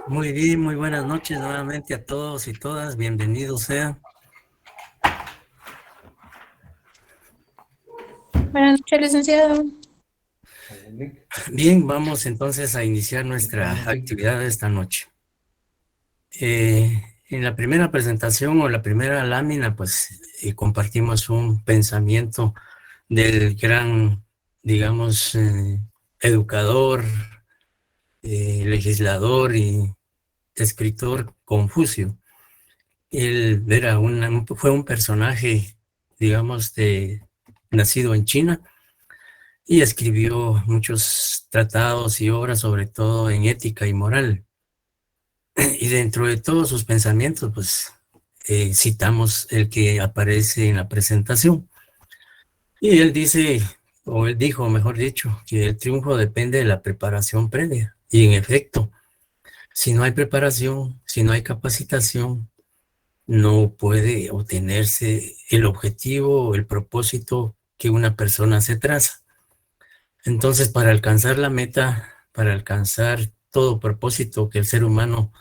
Muy bien, muy buenas noches nuevamente a todos y todas. Bienvenidos sean. Buenas noches, licenciado. Bien, vamos entonces a iniciar nuestra actividad de esta noche. En la primera presentación o la primera lámina, pues compartimos un pensamiento del gran, digamos, educador, legislador y escritor Confucio. Él fue un personaje, digamos, nacido en China y escribió muchos tratados y obras, sobre todo en ética y moral. Y dentro de todos sus pensamientos, pues citamos el que aparece en la presentación. Y él dice, o él dijo, mejor dicho, que el triunfo depende de la preparación previa. Y en efecto, si no hay preparación, si no hay capacitación, no puede obtenerse el objetivo o el propósito que una persona se traza. Entonces, para alcanzar la meta, para alcanzar todo propósito que el ser humano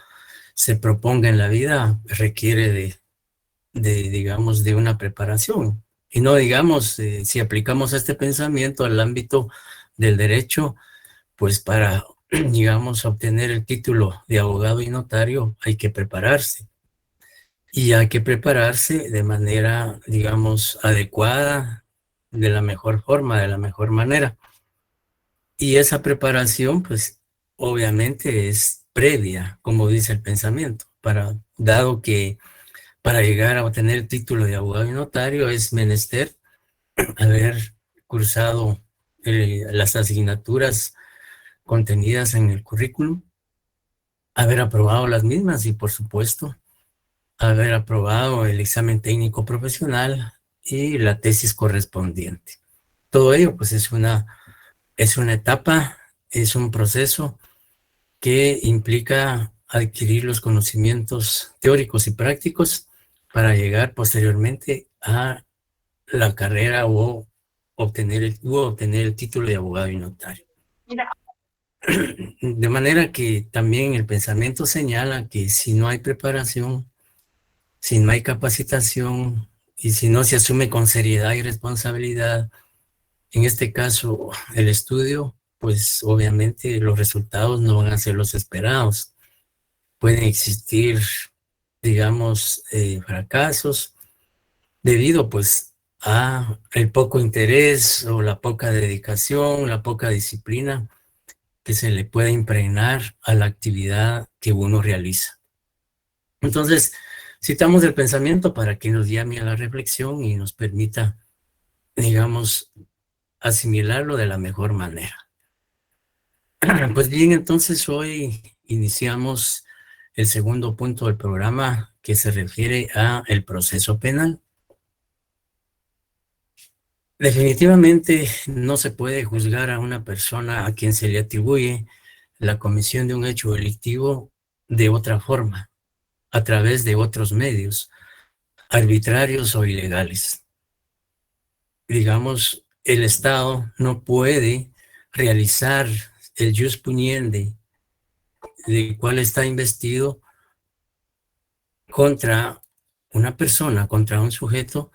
se proponga en la vida, requiere digamos, de una preparación. Y no digamos, si aplicamos este pensamiento al ámbito del derecho, pues para, digamos, obtener el título de abogado y notario hay que prepararse. Y hay que prepararse de manera, digamos, adecuada, de la mejor forma, de la mejor manera. Y esa preparación, pues, obviamente es previa, como dice el pensamiento, dado que para llegar a obtener el título de abogado y notario es menester haber cursado las asignaturas contenidas en el currículum, haber aprobado las mismas y, por supuesto, haber aprobado el examen técnico profesional y la tesis correspondiente. Todo ello, pues, es una etapa, es un proceso que implica adquirir los conocimientos teóricos y prácticos para llegar posteriormente a la carrera o obtener el título de abogado y notario. De manera que también el pensamiento señala que si no hay preparación, si no hay capacitación y si no se asume con seriedad y responsabilidad, en este caso el estudio, pues obviamente los resultados no van a ser los esperados. Pueden existir, digamos, fracasos debido pues a el poco interés o la poca dedicación, la poca disciplina que se le puede impregnar a la actividad que uno realiza. Entonces, citamos el pensamiento para que nos llame a la reflexión y nos permita, digamos, asimilarlo de la mejor manera. Pues bien, entonces hoy iniciamos el segundo punto del programa que se refiere a el proceso penal. Definitivamente no se puede juzgar a una persona a quien se le atribuye la comisión de un hecho delictivo de otra forma, a través de otros medios, arbitrarios o ilegales. Digamos, el Estado no puede realizar el jus puniendi del cual está investido contra una persona, contra un sujeto,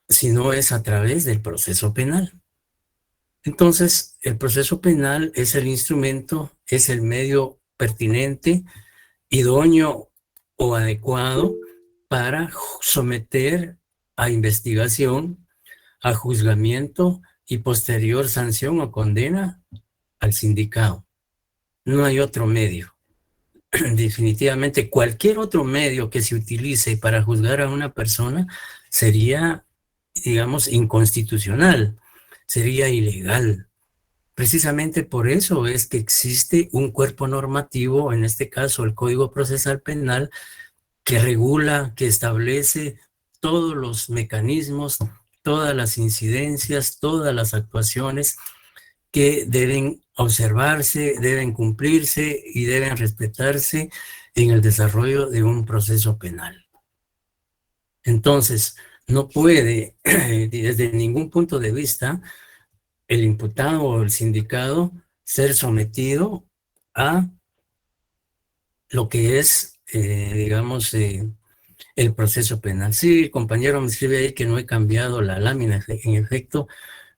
si no es a través del proceso penal. Entonces, el proceso penal es el instrumento, es el medio pertinente, idóneo o adecuado para someter a investigación, a juzgamiento y posterior sanción o condena al sindicado. No hay otro medio. Definitivamente cualquier otro medio que se utilice para juzgar a una persona sería, digamos, inconstitucional, sería ilegal. Precisamente por eso es que existe un cuerpo normativo, en este caso el Código Procesal Penal, que regula, que establece todos los mecanismos, todas las incidencias, todas las actuaciones que deben observarse, deben cumplirse y deben respetarse en el desarrollo de un proceso penal. Entonces, no puede, desde ningún punto de vista, el imputado o el sindicado ser sometido a lo que es, digamos, el proceso penal. Sí, el compañero me escribe ahí que no he cambiado la lámina, en efecto,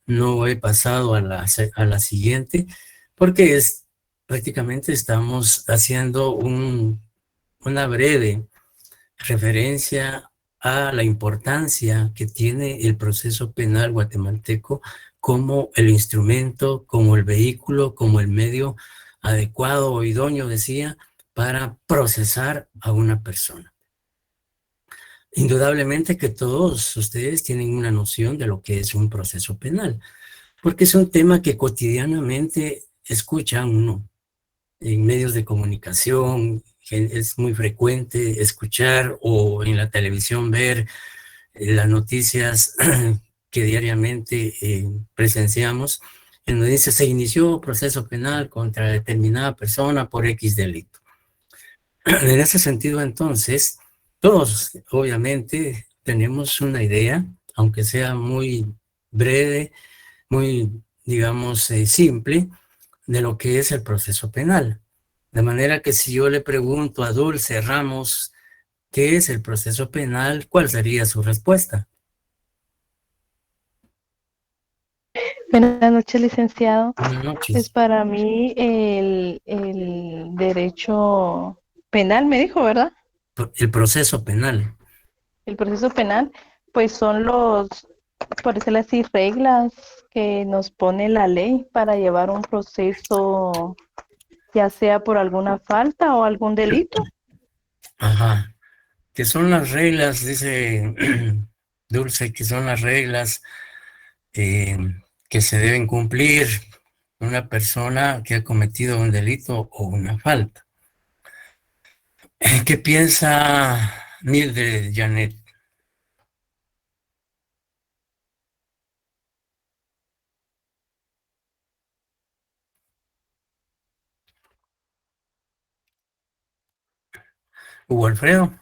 no he pasado a la siguiente, porque prácticamente estamos haciendo una breve referencia a la importancia que tiene el proceso penal guatemalteco como el instrumento, como el vehículo, como el medio adecuado o idóneo, decía, para procesar a una persona. Indudablemente que todos ustedes tienen una noción de lo que es un proceso penal, porque es un tema que cotidianamente escucha uno en medios de comunicación. Es muy frecuente escuchar o en la televisión ver las noticias que diariamente presenciamos, en donde dice se inició proceso penal contra determinada persona por X delito. En ese sentido, entonces, todos obviamente tenemos una idea, aunque sea muy breve, muy, digamos, simple, de lo que es el proceso penal. De manera que si yo le pregunto a Dulce Ramos qué es el proceso penal, ¿cuál sería su respuesta? Buenas noches, licenciado. Buenas Pues noches. para mí el derecho penal, me dijo, ¿verdad? El proceso penal. El proceso penal, pues son por decirlo así, reglas que nos pone la ley para llevar un proceso, ya sea por alguna falta o algún delito. Ajá. Que son las reglas, dice Dulce, que son las reglas eh, que se deben cumplir una persona que ha cometido un delito o una falta. ¿Qué piensa Mildred Janet? Hugo Alfredo,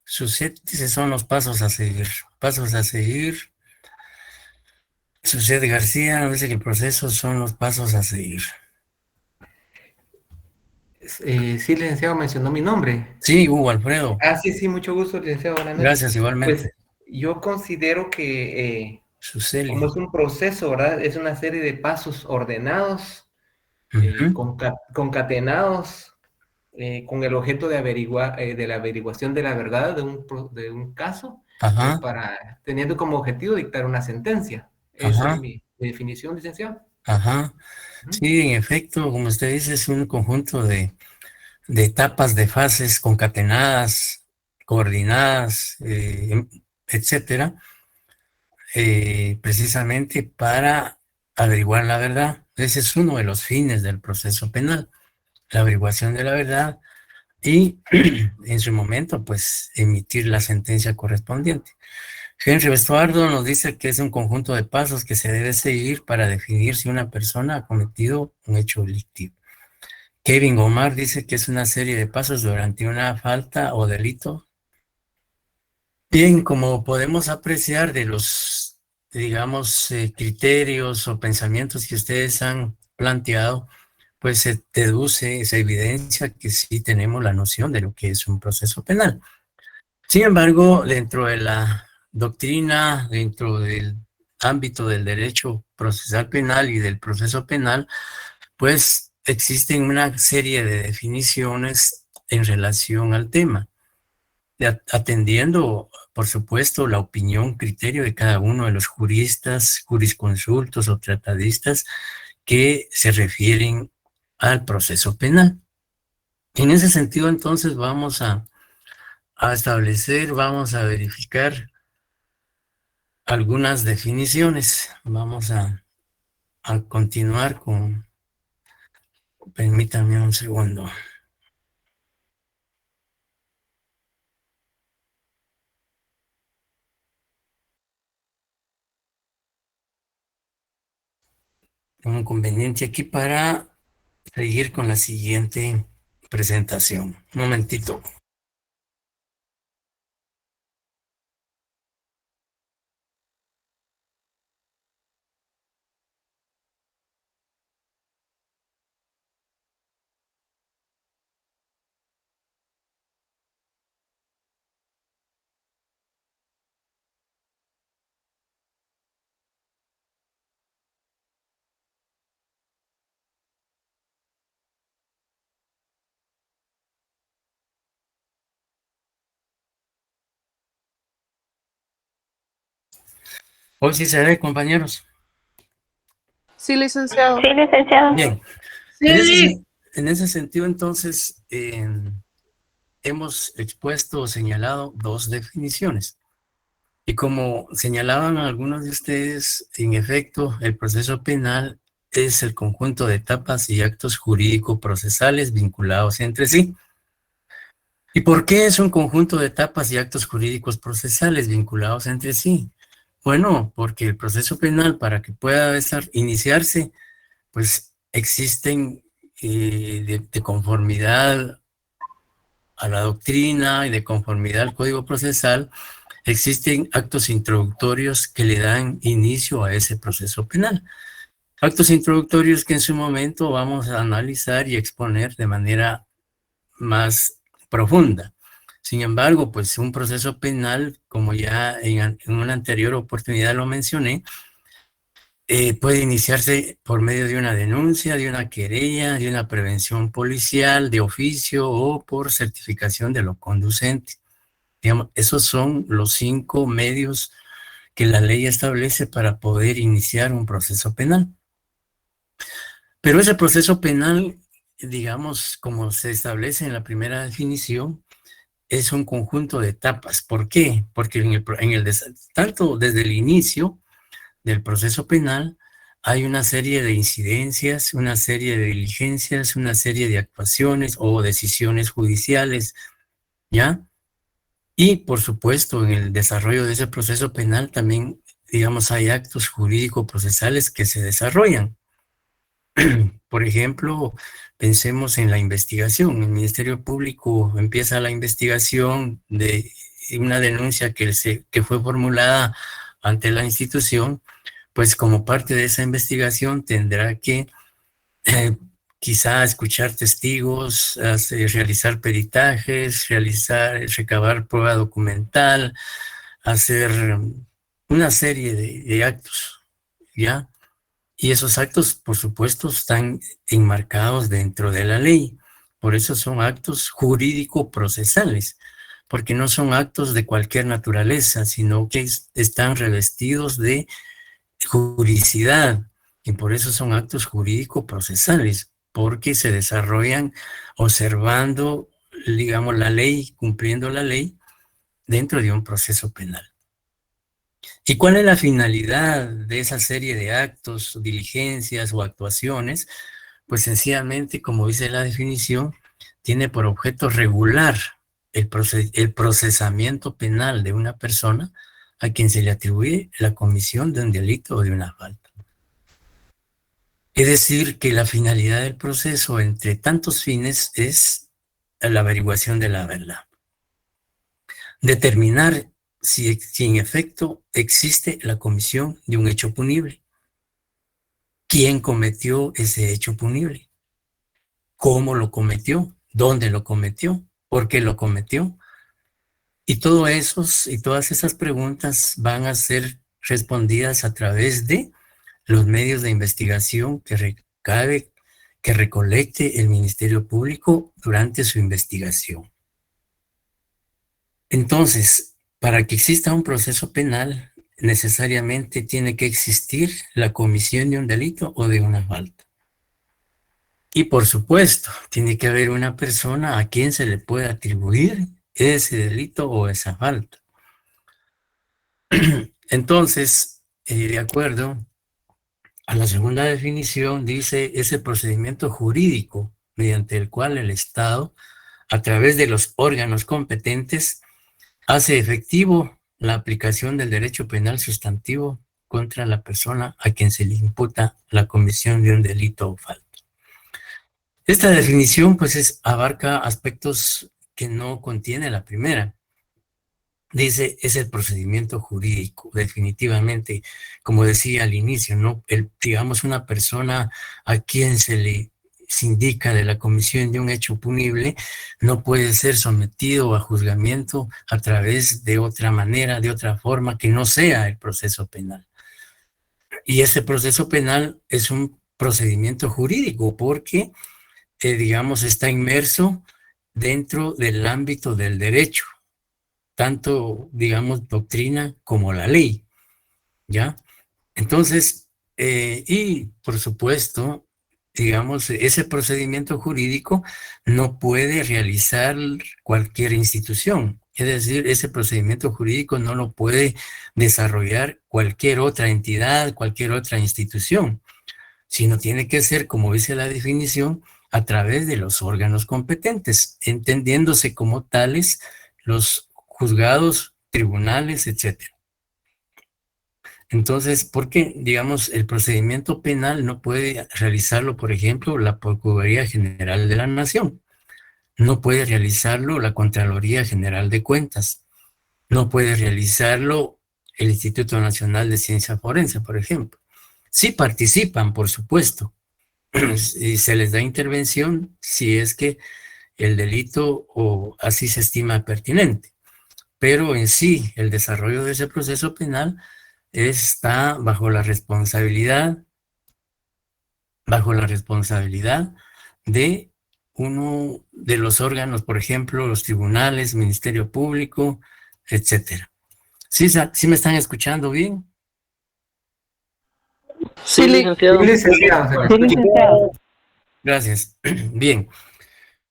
Suset dice son los pasos a seguir. Pasos a seguir. Suset García dice que el proceso son los pasos a seguir. Sí, licenciado, mencionó mi nombre. Sí, Hugo Alfredo. Sí, sí, mucho gusto, licenciado, buenas noches. Gracias igualmente. Pues yo considero que como Sucelia. es un proceso, ¿verdad? Es una serie de pasos ordenados, concatenados, con el objeto de averiguar, de la averiguación de la verdad de un caso, Ajá, para, teniendo como objetivo dictar una sentencia. Esa es ajá, mi definición, licenciado. ajá. Ujú. Sí, en efecto, como usted dice, es un conjunto de etapas, de fases concatenadas, coordinadas, etcétera, precisamente para averiguar la verdad. Ese es uno de los fines del proceso penal, la averiguación de la verdad y en su momento, pues, emitir la sentencia correspondiente. Henry Estuardo nos dice que es un conjunto de pasos que se debe seguir para definir si una persona ha cometido un hecho delictivo. Kevin Omar dice que es una serie de pasos durante una falta o delito. Bien, como podemos apreciar de los, digamos, criterios o pensamientos que ustedes han planteado, pues se deduce, se evidencia que sí tenemos la noción de lo que es un proceso penal. Sin embargo, dentro de la doctrina, dentro del ámbito del derecho procesal penal y del proceso penal, pues existen una serie de definiciones en relación al tema, atendiendo, por supuesto, la opinión, criterio de cada uno de los juristas, jurisconsultos o tratadistas que se refieren al proceso penal. En ese sentido, entonces, vamos a establecer, vamos a verificar algunas definiciones. Vamos a continuar con, permítame un segundo. Un inconveniente aquí para seguir con la siguiente presentación. Un momentito. Hoy sí se ve, compañeros. Sí, licenciado. Sí, licenciado. Bien. En ese sentido, entonces, hemos expuesto o señalado dos definiciones. Y como señalaban algunos de ustedes, en efecto, el proceso penal es el conjunto de etapas y actos jurídico-procesales vinculados entre sí. ¿Y por qué es un conjunto de etapas y actos jurídicos procesales vinculados entre sí? Bueno, porque el proceso penal, para que pueda iniciarse, pues existen de conformidad a la doctrina y de conformidad al Código Procesal, existen actos introductorios que le dan inicio a ese proceso penal. Actos introductorios que en su momento vamos a analizar y exponer de manera más profunda. Sin embargo, pues un proceso penal, como ya en una anterior oportunidad lo mencioné, puede iniciarse por medio de una denuncia, de una querella, de una prevención policial, de oficio o por certificación de lo conducente. Digamos, esos son los 5 medios que la ley establece para poder iniciar un proceso penal. Pero ese proceso penal, digamos, como se establece en la primera definición, es un conjunto de etapas. ¿Por qué? Porque tanto desde el inicio del proceso penal hay una serie de incidencias, una serie de diligencias, una serie de actuaciones o decisiones judiciales, ¿ya? Y, por supuesto, en el desarrollo de ese proceso penal también, digamos, hay actos jurídico-procesales que se desarrollan. Por ejemplo, pensemos en la investigación. El Ministerio Público empieza la investigación de una denuncia que fue formulada ante la institución, pues como parte de esa investigación tendrá que quizá escuchar testigos, realizar peritajes, recabar prueba documental, hacer una serie de actos, ¿ya? Y esos actos, por supuesto, están enmarcados dentro de la ley. Por eso son actos jurídico-procesales, porque no son actos de cualquier naturaleza, sino que están revestidos de juridicidad, y por eso son actos jurídico-procesales, porque se desarrollan observando, digamos, la ley, cumpliendo la ley dentro de un proceso penal. ¿Y cuál es la finalidad de esa serie de actos, diligencias o actuaciones? Pues sencillamente, como dice la definición, tiene por objeto regular el procesamiento penal de una persona a quien se le atribuye la comisión de un delito o de una falta. Es decir, que la finalidad del proceso, entre tantos fines, es la averiguación de la verdad. Determinar si en efecto existe la comisión de un hecho punible. ¿Quién cometió ese hecho punible? ¿Cómo lo cometió? ¿Dónde lo cometió? ¿Por qué lo cometió? Y todas esas preguntas van a ser respondidas a través de los medios de investigación que recolecte el Ministerio Público durante su investigación. Entonces, para que exista un proceso penal, necesariamente tiene que existir la comisión de un delito o de una falta. Y por supuesto, tiene que haber una persona a quien se le pueda atribuir ese delito o esa falta. Entonces, de acuerdo a la segunda definición, dice ese procedimiento jurídico mediante el cual el Estado, a través de los órganos competentes, hace efectivo la aplicación del derecho penal sustantivo contra la persona a quien se le imputa la comisión de un delito o falta. Esta definición pues abarca aspectos que no contiene la primera. Dice, es el procedimiento jurídico, definitivamente, como decía al inicio, ¿no? Digamos, una persona a quien se indica de la comisión de un hecho punible no puede ser sometido a juzgamiento a través de otra manera, de otra forma, que no sea el proceso penal. Y ese proceso penal es un procedimiento jurídico porque, digamos, está inmerso dentro del ámbito del derecho, tanto, digamos, doctrina como la ley. ¿ya? Entonces, y por supuesto, digamos, ese procedimiento jurídico no puede realizar cualquier institución. Es decir, ese procedimiento jurídico no lo puede desarrollar cualquier otra entidad, cualquier otra institución, sino tiene que ser, como dice la definición, a través de los órganos competentes, entendiéndose como tales los juzgados, tribunales, etcétera. Entonces, ¿por qué, digamos, el procedimiento penal no puede realizarlo, por ejemplo, la Procuraduría General de la Nación? No puede realizarlo la Contraloría General de Cuentas. No puede realizarlo el Instituto Nacional de Ciencia Forense, por ejemplo. Sí participan, por supuesto, y se les da intervención si es que el delito o así se estima pertinente. Pero en sí, el desarrollo de ese proceso penal está bajo la responsabilidad de uno de los órganos, por ejemplo, los tribunales, Ministerio Público, etcétera. ¿Sí me están escuchando bien? Sí, Sí, licenciado. Sí, licenciado. Gracias. Bien.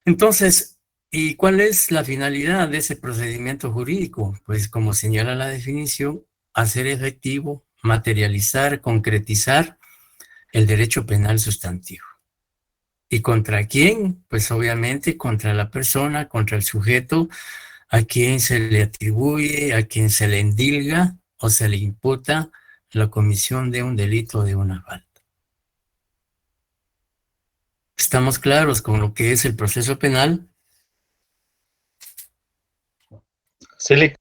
Entonces, ¿y cuál es la finalidad de ese procedimiento jurídico? Pues como señala la definición, hacer efectivo, materializar, concretizar el derecho penal sustantivo. ¿Y contra quién? Pues obviamente contra la persona, contra el sujeto, a quien se le atribuye, a quien se le endilga o se le imputa la comisión de un delito o de una falta. ¿Estamos claros con lo que es el proceso penal? Sí,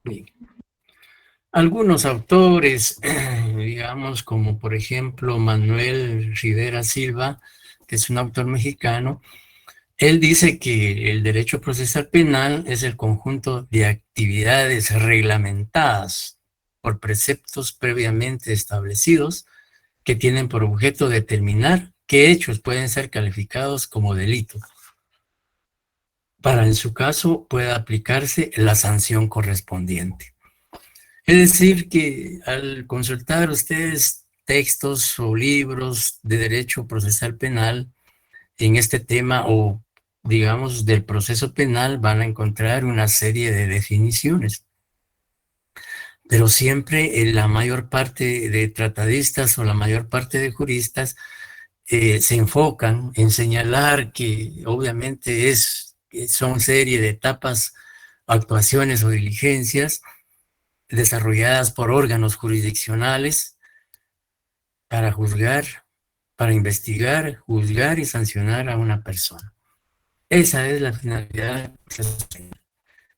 Bien. Algunos autores, digamos, como por ejemplo Manuel Rivera Silva, que es un autor mexicano, él dice que el derecho procesal penal es el conjunto de actividades reglamentadas por preceptos previamente establecidos que tienen por objeto determinar qué hechos pueden ser calificados como delito, para en su caso pueda aplicarse la sanción correspondiente. Es decir, que al consultar ustedes textos o libros de derecho procesal penal en este tema o digamos del proceso penal van a encontrar una serie de definiciones. Pero siempre la mayor parte de tratadistas o la mayor parte de juristas se enfocan en señalar que obviamente son serie de etapas, actuaciones o diligencias desarrolladas por órganos jurisdiccionales para juzgar, para investigar, juzgar y sancionar a una persona. Esa es la finalidad.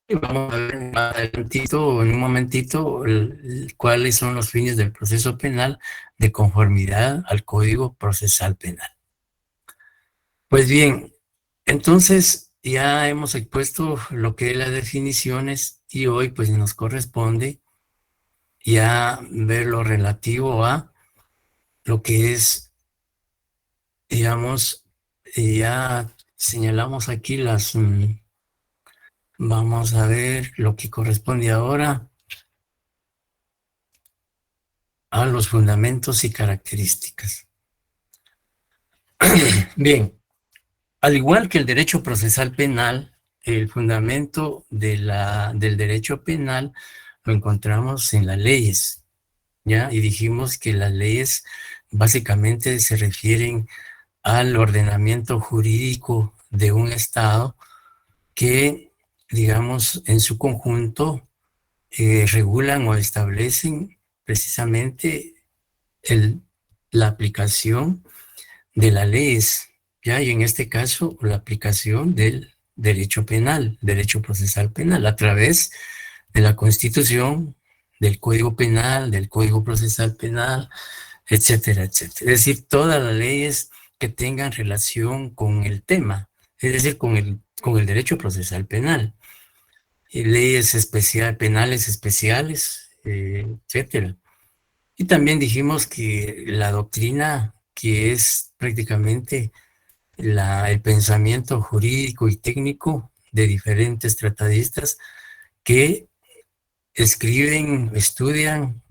Y vamos a ver más adelantito, en un momentito, cuáles son los fines del proceso penal de conformidad al Código Procesal Penal. Pues bien, entonces ya hemos expuesto lo que es las definiciones y hoy pues nos corresponde ya ver lo relativo a lo que es, digamos, ya señalamos aquí vamos a ver lo que corresponde ahora a los fundamentos y características. Bien, al igual que el derecho procesal penal, el fundamento del derecho penal lo encontramos en las leyes, ¿ya? Y dijimos que las leyes básicamente se refieren al ordenamiento jurídico de un Estado que, digamos, en su conjunto regulan o establecen precisamente la aplicación de las leyes, ¿ya? Y en este caso, la aplicación del derecho penal, derecho procesal penal, a través de la Constitución, del Código Penal, del Código Procesal Penal, etcétera, etcétera. Es decir, todas las leyes que tengan relación con el tema, es decir, con el derecho procesal penal, y leyes penales especiales, etcétera. Y también dijimos que la doctrina, que es prácticamente el pensamiento jurídico y técnico de diferentes tratadistas que escriben, estudian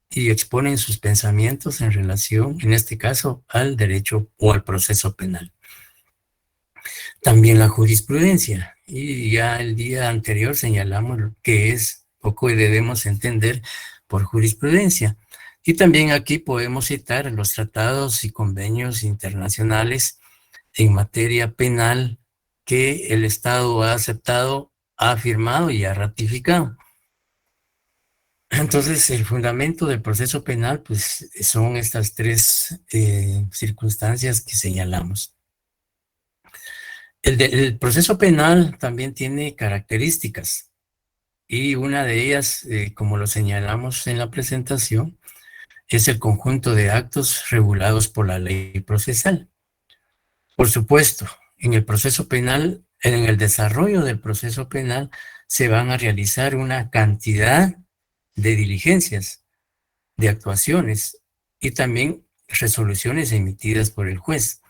y exponen sus pensamientos en relación, en este caso, al derecho o al proceso penal. También la jurisprudencia, y ya el día anterior señalamos lo que es o que debemos entender por jurisprudencia. Y también aquí podemos citar los tratados y convenios internacionales en materia penal que el Estado ha aceptado, ha firmado y ha ratificado. Entonces, el fundamento del proceso penal, pues, son estas tres circunstancias que señalamos. El proceso penal también tiene características, y una de ellas, como lo señalamos en la presentación, es el conjunto de actos regulados por la ley procesal. Por supuesto, en el proceso penal, en el desarrollo del proceso penal, se van a realizar una cantidad de diligencias, de actuaciones y también resoluciones emitidas por el juez.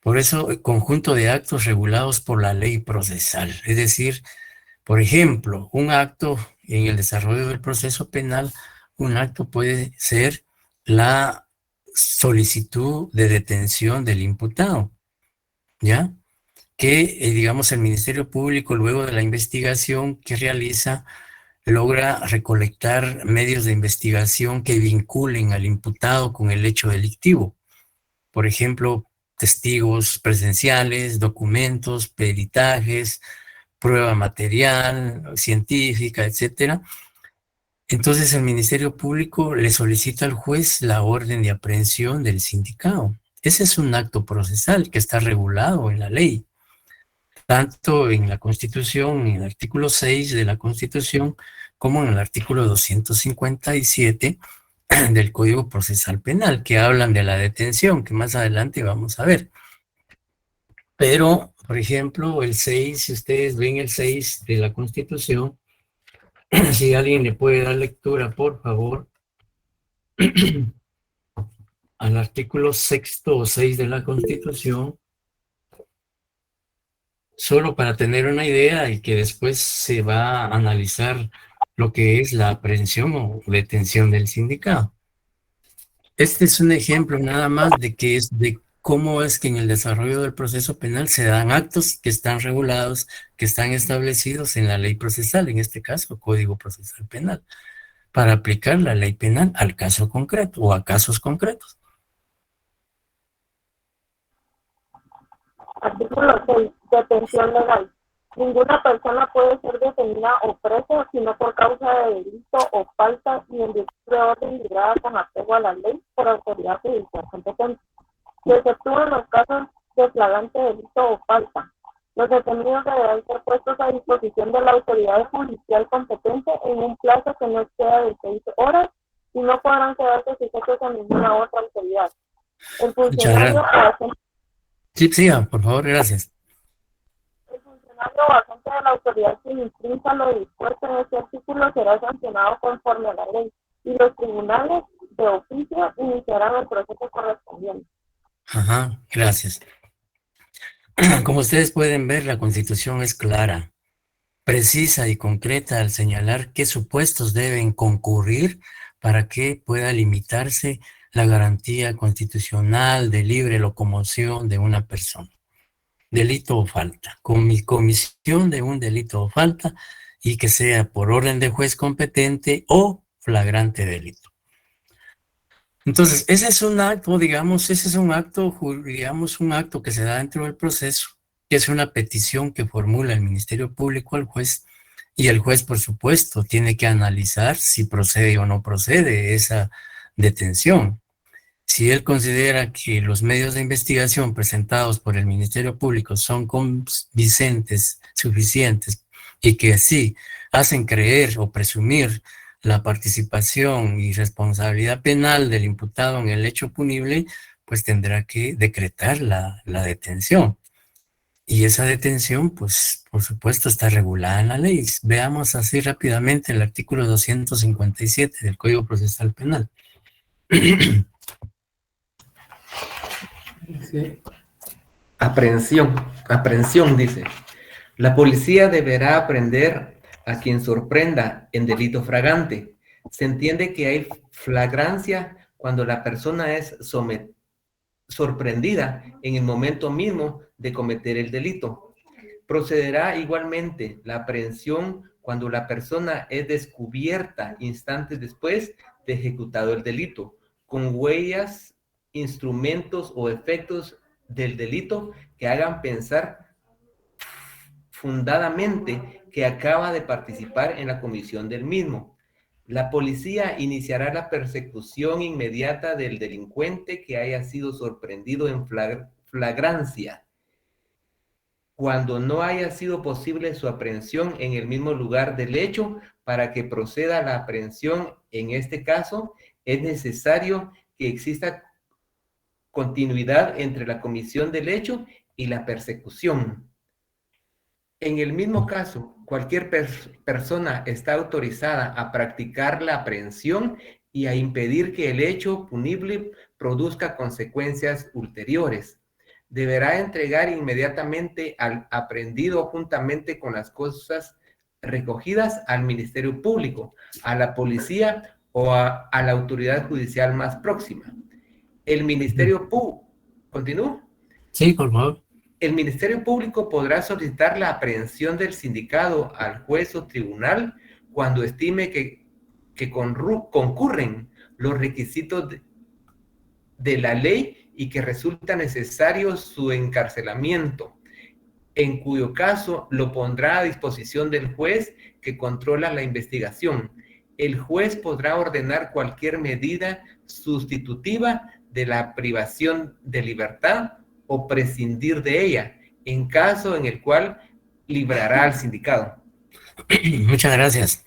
Por eso, el conjunto de actos regulados por la ley procesal. Es decir, por ejemplo, un acto en el desarrollo del proceso penal, un acto puede ser la solicitud de detención del imputado, ¿ya? Que, digamos, el Ministerio Público, luego de la investigación que realiza, logra recolectar medios de investigación que vinculen al imputado con el hecho delictivo. Por ejemplo, testigos presenciales, documentos, peritajes, prueba material, científica, etcétera. Entonces el Ministerio Público le solicita al juez la orden de aprehensión del sindicado. Ese es un acto procesal que está regulado en la ley, tanto en la Constitución, en el artículo 6 de la Constitución, como en el artículo 257 del Código Procesal Penal, que hablan de la detención, que más adelante vamos a ver. Pero, por ejemplo, el 6, si ustedes ven el 6 de la Constitución, si alguien le puede dar lectura, por favor, al artículo 6 o 6 de la Constitución, solo para tener una idea y que después se va a analizar lo que es la aprehensión o detención del sindicado. Este es un ejemplo nada más de cómo es que en el desarrollo del proceso penal se dan actos que están regulados, que están establecidos en la ley procesal, en este caso, Código Procesal Penal, para aplicar la ley penal al caso concreto o a casos concretos. Artículo 6. Detención legal. Ninguna persona puede ser detenida o presa sino por causa de delito o falta y en virtud de orden librada con apego a la ley por autoridad judicial competente. Se exceptúan los casos de flagrante delito o falta. Los detenidos deberán ser puestos a disposición de la autoridad judicial competente en un plazo que no exceda de 6 horas y no podrán quedarse sujetos a ninguna otra autoridad. El funcionario o agente. Sí, por favor, gracias. El funcionario o agente de la autoridad que infrinja lo dispuesto en este artículo será sancionado conforme a la ley y los tribunales de oficio iniciarán el proceso correspondiente. Ajá, gracias. Como ustedes pueden ver, la Constitución es clara, precisa y concreta al señalar qué supuestos deben concurrir para que pueda limitarse la garantía constitucional de libre locomoción de una persona. Delito o falta, comisión de un delito o falta y que sea por orden de juez competente o flagrante delito. Entonces, ese es un acto, digamos, un acto que se da dentro del proceso, que es una petición que formula el Ministerio Público al juez, y el juez, por supuesto, tiene que analizar si procede o no procede esa detención. Si él considera que los medios de investigación presentados por el Ministerio Público son convincentes, suficientes, y que sí hacen creer o presumir la participación y responsabilidad penal del imputado en el hecho punible, pues tendrá que decretar la detención. Y esa detención, pues, por supuesto, está regulada en la ley. Veamos así rápidamente el artículo 257 del Código Procesal Penal. Dice, aprehensión dice. La policía deberá aprehender a quien sorprenda en delito flagrante. Se entiende que hay flagrancia cuando la persona es sorprendida en el momento mismo de cometer el delito. Procederá igualmente la aprehensión cuando la persona es descubierta instantes después de ejecutado el delito, con huellas, instrumentos o efectos del delito que hagan pensar fundadamente que acaba de participar en la comisión del mismo. La policía iniciará la persecución inmediata del delincuente que haya sido sorprendido en flagrancia, cuando no haya sido posible su aprehensión en el mismo lugar del hecho. Para que proceda la aprehensión en este caso, es necesario que exista continuidad entre la comisión del hecho y la persecución. En el mismo caso, cualquier persona está autorizada a practicar la aprehensión y a impedir que el hecho punible produzca consecuencias ulteriores. Deberá entregar inmediatamente al aprehendido juntamente con las cosas recogidas al Ministerio Público, a la policía o a la autoridad judicial más próxima. El Ministerio Público, ¿continúo? Sí, por favor. El Ministerio Público podrá solicitar la aprehensión del sindicado al juez o tribunal cuando estime que concurren los requisitos de la ley y que resulta necesario su encarcelamiento, en cuyo caso lo pondrá a disposición del juez que controla la investigación. El juez podrá ordenar cualquier medida sustitutiva de la privación de libertad o prescindir de ella, en caso en el cual librará al sindicado. Muchas gracias.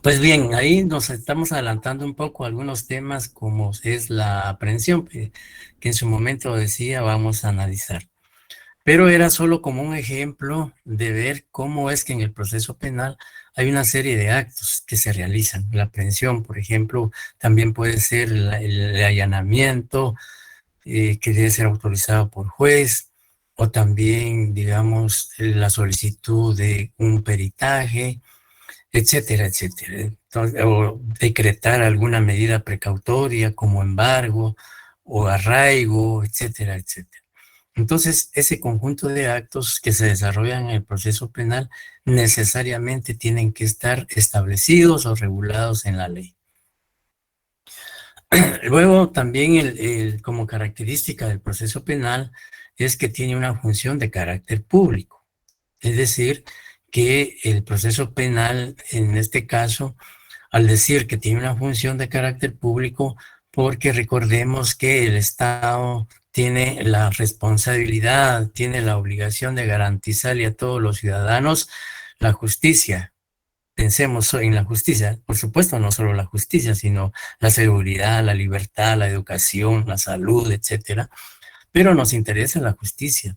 Pues bien, ahí nos estamos adelantando un poco a algunos temas como es la aprehensión, que en su momento decía vamos a analizar. Pero era solo como un ejemplo de ver cómo es que en el proceso penal hay una serie de actos que se realizan. La aprehensión, por ejemplo, también puede ser el allanamiento, que debe ser autorizado por juez, o también, digamos, la solicitud de un peritaje, etcétera, etcétera. Entonces, o decretar alguna medida precautoria como embargo o arraigo, etcétera, etcétera. Entonces, ese conjunto de actos que se desarrollan en el proceso penal necesariamente tienen que estar establecidos o regulados en la ley. Luego, también como característica del proceso penal es que tiene una función de carácter público. Es decir, que el proceso penal, en este caso, al decir que tiene una función de carácter público, porque recordemos que el Estado tiene la responsabilidad, tiene la obligación de garantizarle a todos los ciudadanos la justicia. Pensemos en la justicia, por supuesto, no solo la justicia, sino la seguridad, la libertad, la educación, la salud, etcétera. Pero nos interesa la justicia.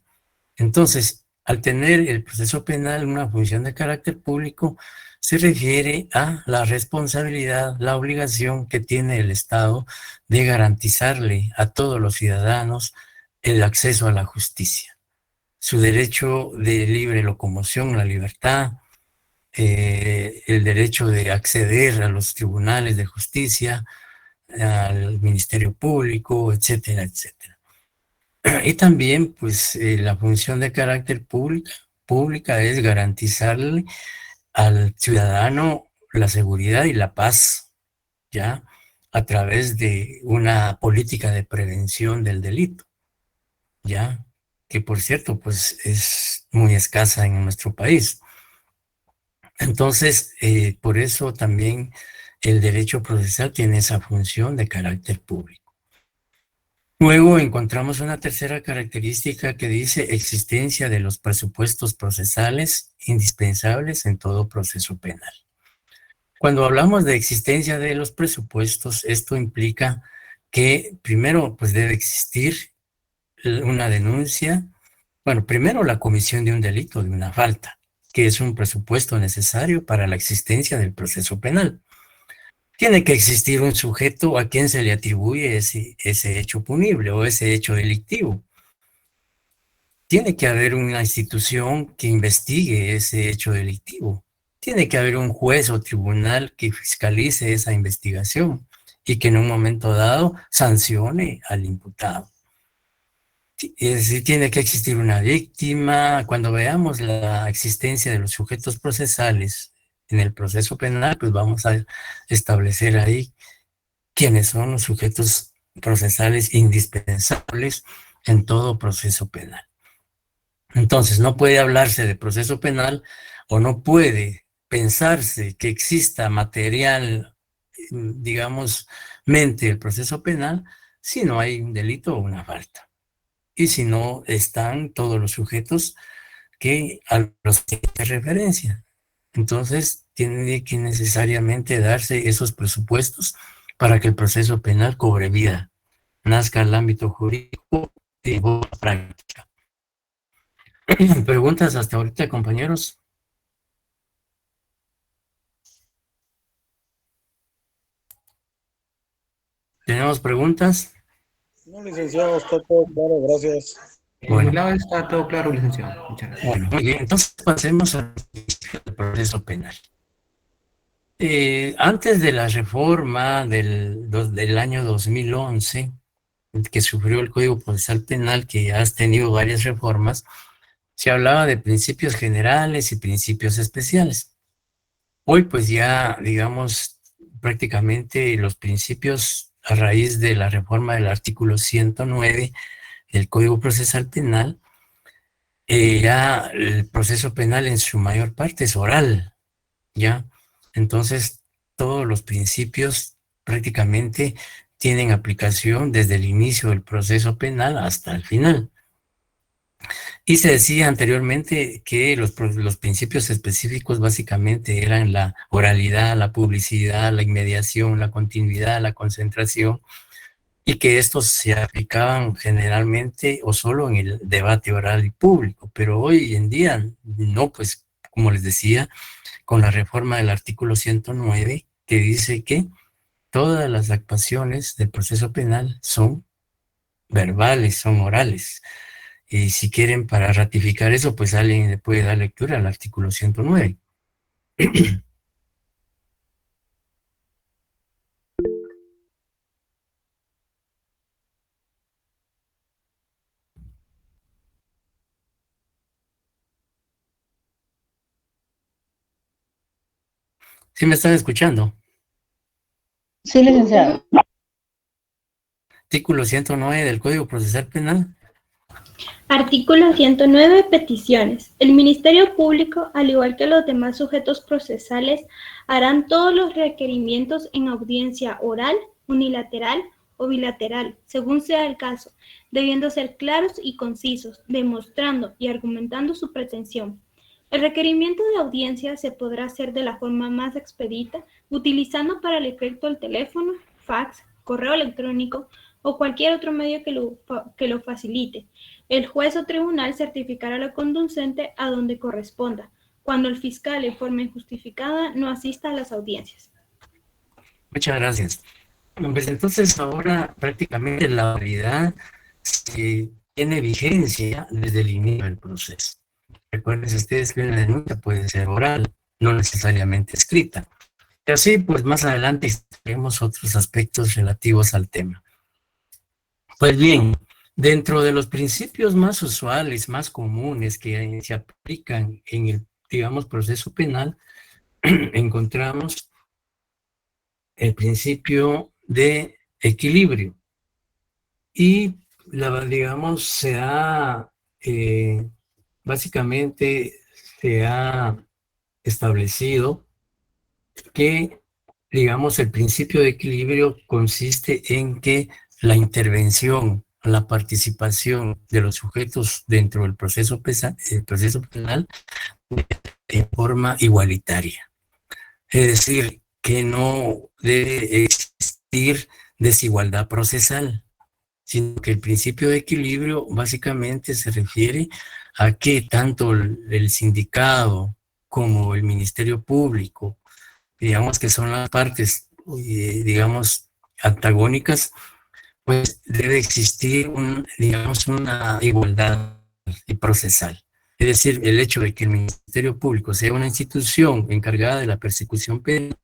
Entonces, al tener el proceso penal una función de carácter público, se refiere a la responsabilidad, la obligación que tiene el Estado de garantizarle a todos los ciudadanos el acceso a la justicia, su derecho de libre locomoción, la libertad, el derecho de acceder a los tribunales de justicia, al Ministerio Público, etcétera, etcétera. Y también, pues, la función de carácter pública es garantizarle al ciudadano la seguridad y la paz, ¿ya? A través de una política de prevención del delito, ¿ya? Que, por cierto, pues, es muy escasa en nuestro país. Entonces, por eso también el derecho procesal tiene esa función de carácter público. Luego encontramos una tercera característica que dice existencia de los presupuestos procesales indispensables en todo proceso penal. Cuando hablamos de existencia de los presupuestos, esto implica que primero pues debe existir una denuncia, bueno, primero la comisión de un delito, de una falta, que es un presupuesto necesario para la existencia del proceso penal. Tiene que existir un sujeto a quien se le atribuye ese hecho punible o ese hecho delictivo. Tiene que haber una institución que investigue ese hecho delictivo. tiene que haber un juez o tribunal que fiscalice esa investigación y que en un momento dado sancione al imputado. Es decir, tiene que existir una víctima. Cuando veamos la existencia de los sujetos procesales en el proceso penal, pues vamos a establecer ahí quiénes son los sujetos procesales indispensables en todo proceso penal. Entonces, no puede hablarse de proceso penal o no puede pensarse que exista material, digamos, mente el proceso penal si no hay un delito o una falta. Y si no están todos los sujetos a los que se referencia. Entonces, tiene que necesariamente darse esos presupuestos para que el proceso penal cobre vida, nazca al ámbito jurídico y práctica. ¿Preguntas hasta ahorita, compañeros? ¿Tenemos preguntas? No, licenciado, está todo claro, gracias. Por mi lado está todo claro, licenciado. Muchas gracias. Bueno, muy bien, entonces pasemos al proceso penal. Antes de la reforma del año 2011, que sufrió el Código Procesal Penal, que has tenido varias reformas, se hablaba de principios generales y principios especiales. Hoy, pues ya, digamos, prácticamente los principios a raíz de la reforma del artículo 109 del Código Procesal Penal, ya el proceso penal en su mayor parte es oral, ¿ya? Entonces, todos los principios prácticamente tienen aplicación desde el inicio del proceso penal hasta el final. Y se decía anteriormente que los principios específicos básicamente eran la oralidad, la publicidad, la inmediación, la continuidad, la concentración, y que estos se aplicaban generalmente o solo en el debate oral y público. Pero hoy en día no, pues como les decía, con la reforma del artículo 109, que dice que todas las actuaciones del proceso penal son verbales, son orales. Y si quieren, para ratificar eso, pues alguien le puede dar lectura al artículo 109. ¿Sí me están escuchando? Sí, licenciado. Artículo 109 del Código Procesal Penal. Artículo 109. Peticiones. El Ministerio Público, al igual que los demás sujetos procesales, harán todos los requerimientos en audiencia oral, unilateral o bilateral, según sea el caso, debiendo ser claros y concisos, demostrando y argumentando su pretensión. El requerimiento de audiencia se podrá hacer de la forma más expedita, utilizando para el efecto el teléfono, fax, correo electrónico o cualquier otro medio que lo facilite. El juez o tribunal certificará lo conducente a donde corresponda, cuando el fiscal en forma injustificada no asista a las audiencias. Muchas gracias. Pues entonces ahora prácticamente la oralidad tiene vigencia desde el inicio del proceso. Recuerden ustedes que una denuncia puede ser oral, no necesariamente escrita. Y así, pues más adelante veremos otros aspectos relativos al tema. Pues bien, dentro de los principios más usuales, más comunes que se aplican en el, digamos, proceso penal, encontramos el principio de equilibrio. Y, digamos, básicamente se ha establecido que, digamos, el principio de equilibrio consiste en que la intervención, la participación de los sujetos dentro del proceso penal de forma igualitaria. Es decir, que no debe existir desigualdad procesal, sino que el principio de equilibrio básicamente se refiere a que tanto el sindicato como el Ministerio Público, digamos que son las partes, digamos, antagónicas, pues debe existir, digamos, una igualdad procesal. Es decir, el hecho de que el Ministerio Público sea una institución encargada de la persecución penal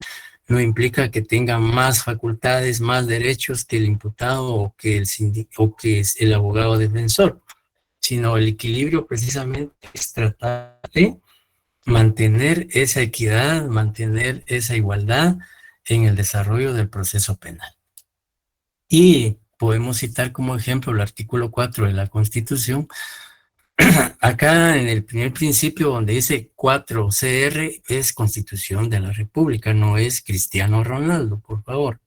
no implica que tenga más facultades, más derechos que el imputado o que el abogado defensor, sino el equilibrio precisamente es tratar de mantener esa equidad, mantener esa igualdad en el desarrollo del proceso penal. Y podemos citar como ejemplo el artículo 4 de la Constitución. Acá en el primer principio donde dice 4 CR es Constitución de la República, no es Cristiano Ronaldo, por favor.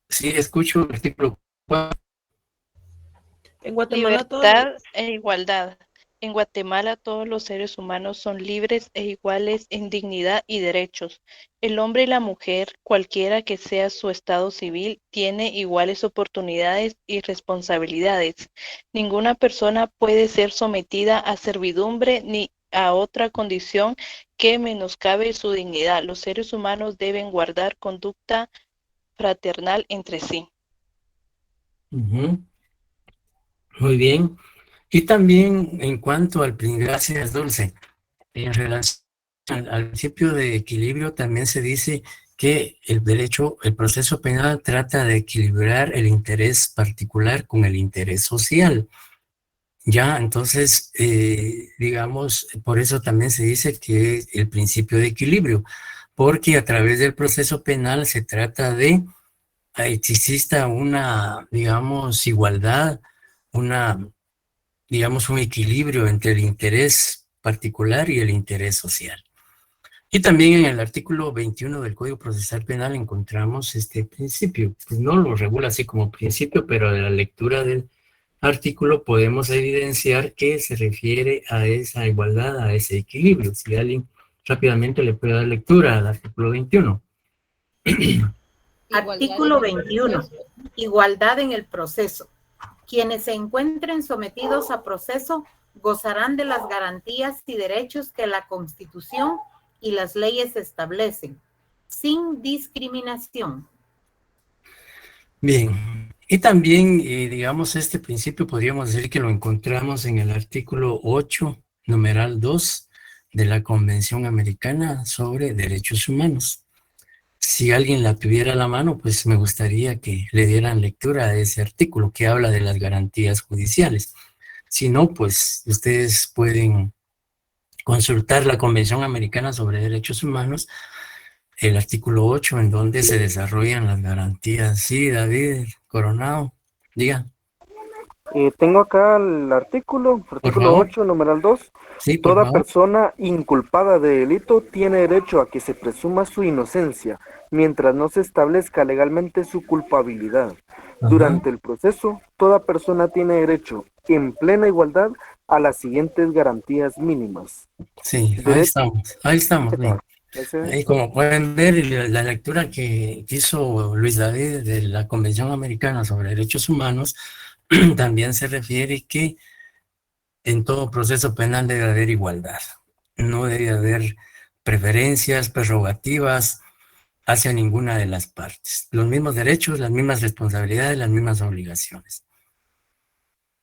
Sí, escucho el artículo 4. En Guatemala todo. Libertad e igualdad. En Guatemala todos los seres humanos son libres e iguales en dignidad y derechos. El hombre y la mujer, cualquiera que sea su estado civil, tiene iguales oportunidades y responsabilidades. Ninguna persona puede ser sometida a servidumbre ni a otra condición que menoscabe su dignidad. Los seres humanos deben guardar conducta fraternal entre sí. Muy bien. Y también en cuanto al gracias, Dulce, en relación al principio de equilibrio también se dice que el proceso penal trata de equilibrar el interés particular con el interés social. Ya, entonces, digamos, por eso también se dice que es el principio de equilibrio, porque a través del proceso penal se trata de que exista una, digamos, igualdad, digamos, un equilibrio entre el interés particular y el interés social. Y también en el artículo 21 del Código Procesal Penal encontramos este principio. Pues no lo regula así como principio, pero a la lectura del artículo podemos evidenciar que se refiere a esa igualdad, a ese equilibrio. Si alguien rápidamente le puede dar lectura al artículo 21. Artículo 21. Igualdad en el proceso. Quienes se encuentren sometidos a proceso gozarán de las garantías y derechos que la Constitución y las leyes establecen, sin discriminación. Bien, y también, digamos, este principio podríamos decir que lo encontramos en el artículo 8, numeral 2, de la Convención Americana sobre Derechos Humanos. Si alguien la tuviera a la mano, pues me gustaría que le dieran lectura a ese artículo que habla de las garantías judiciales. Si no, pues ustedes pueden consultar la Convención Americana sobre Derechos Humanos, el artículo 8, en donde se desarrollan las garantías. Sí, David Coronado, diga. Tengo acá el artículo 8, numeral 2. Sí, Toda persona inculpada de delito tiene derecho a que se presuma su inocencia, mientras no se establezca legalmente su culpabilidad. Durante el proceso, toda persona tiene derecho, en plena igualdad, a las siguientes garantías mínimas. Sí, ahí estamos, bien. Y como pueden ver, la lectura que hizo Luis David de la Convención Americana sobre Derechos Humanos también se refiere que en todo proceso penal debe haber igualdad. No debe haber preferencias, prerrogativas hacia ninguna de las partes. Los mismos derechos, las mismas responsabilidades, las mismas obligaciones.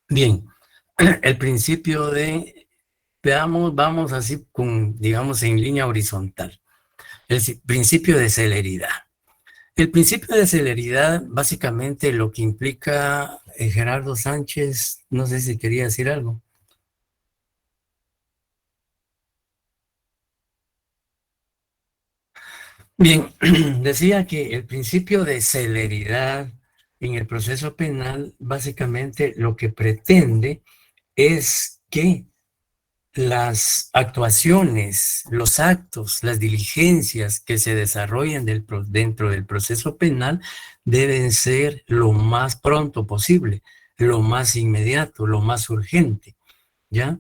Bien, el principio de, vamos así con, digamos, en línea horizontal. El principio de celeridad. El principio de celeridad, básicamente lo que implica, Gerardo Sánchez, no sé si quería decir algo. Bien, decía que el principio de celeridad en el proceso penal, básicamente lo que pretende es que las actuaciones, los actos, las diligencias que se desarrollan dentro del proceso penal deben ser lo más pronto posible, lo más inmediato, lo más urgente, ¿ya?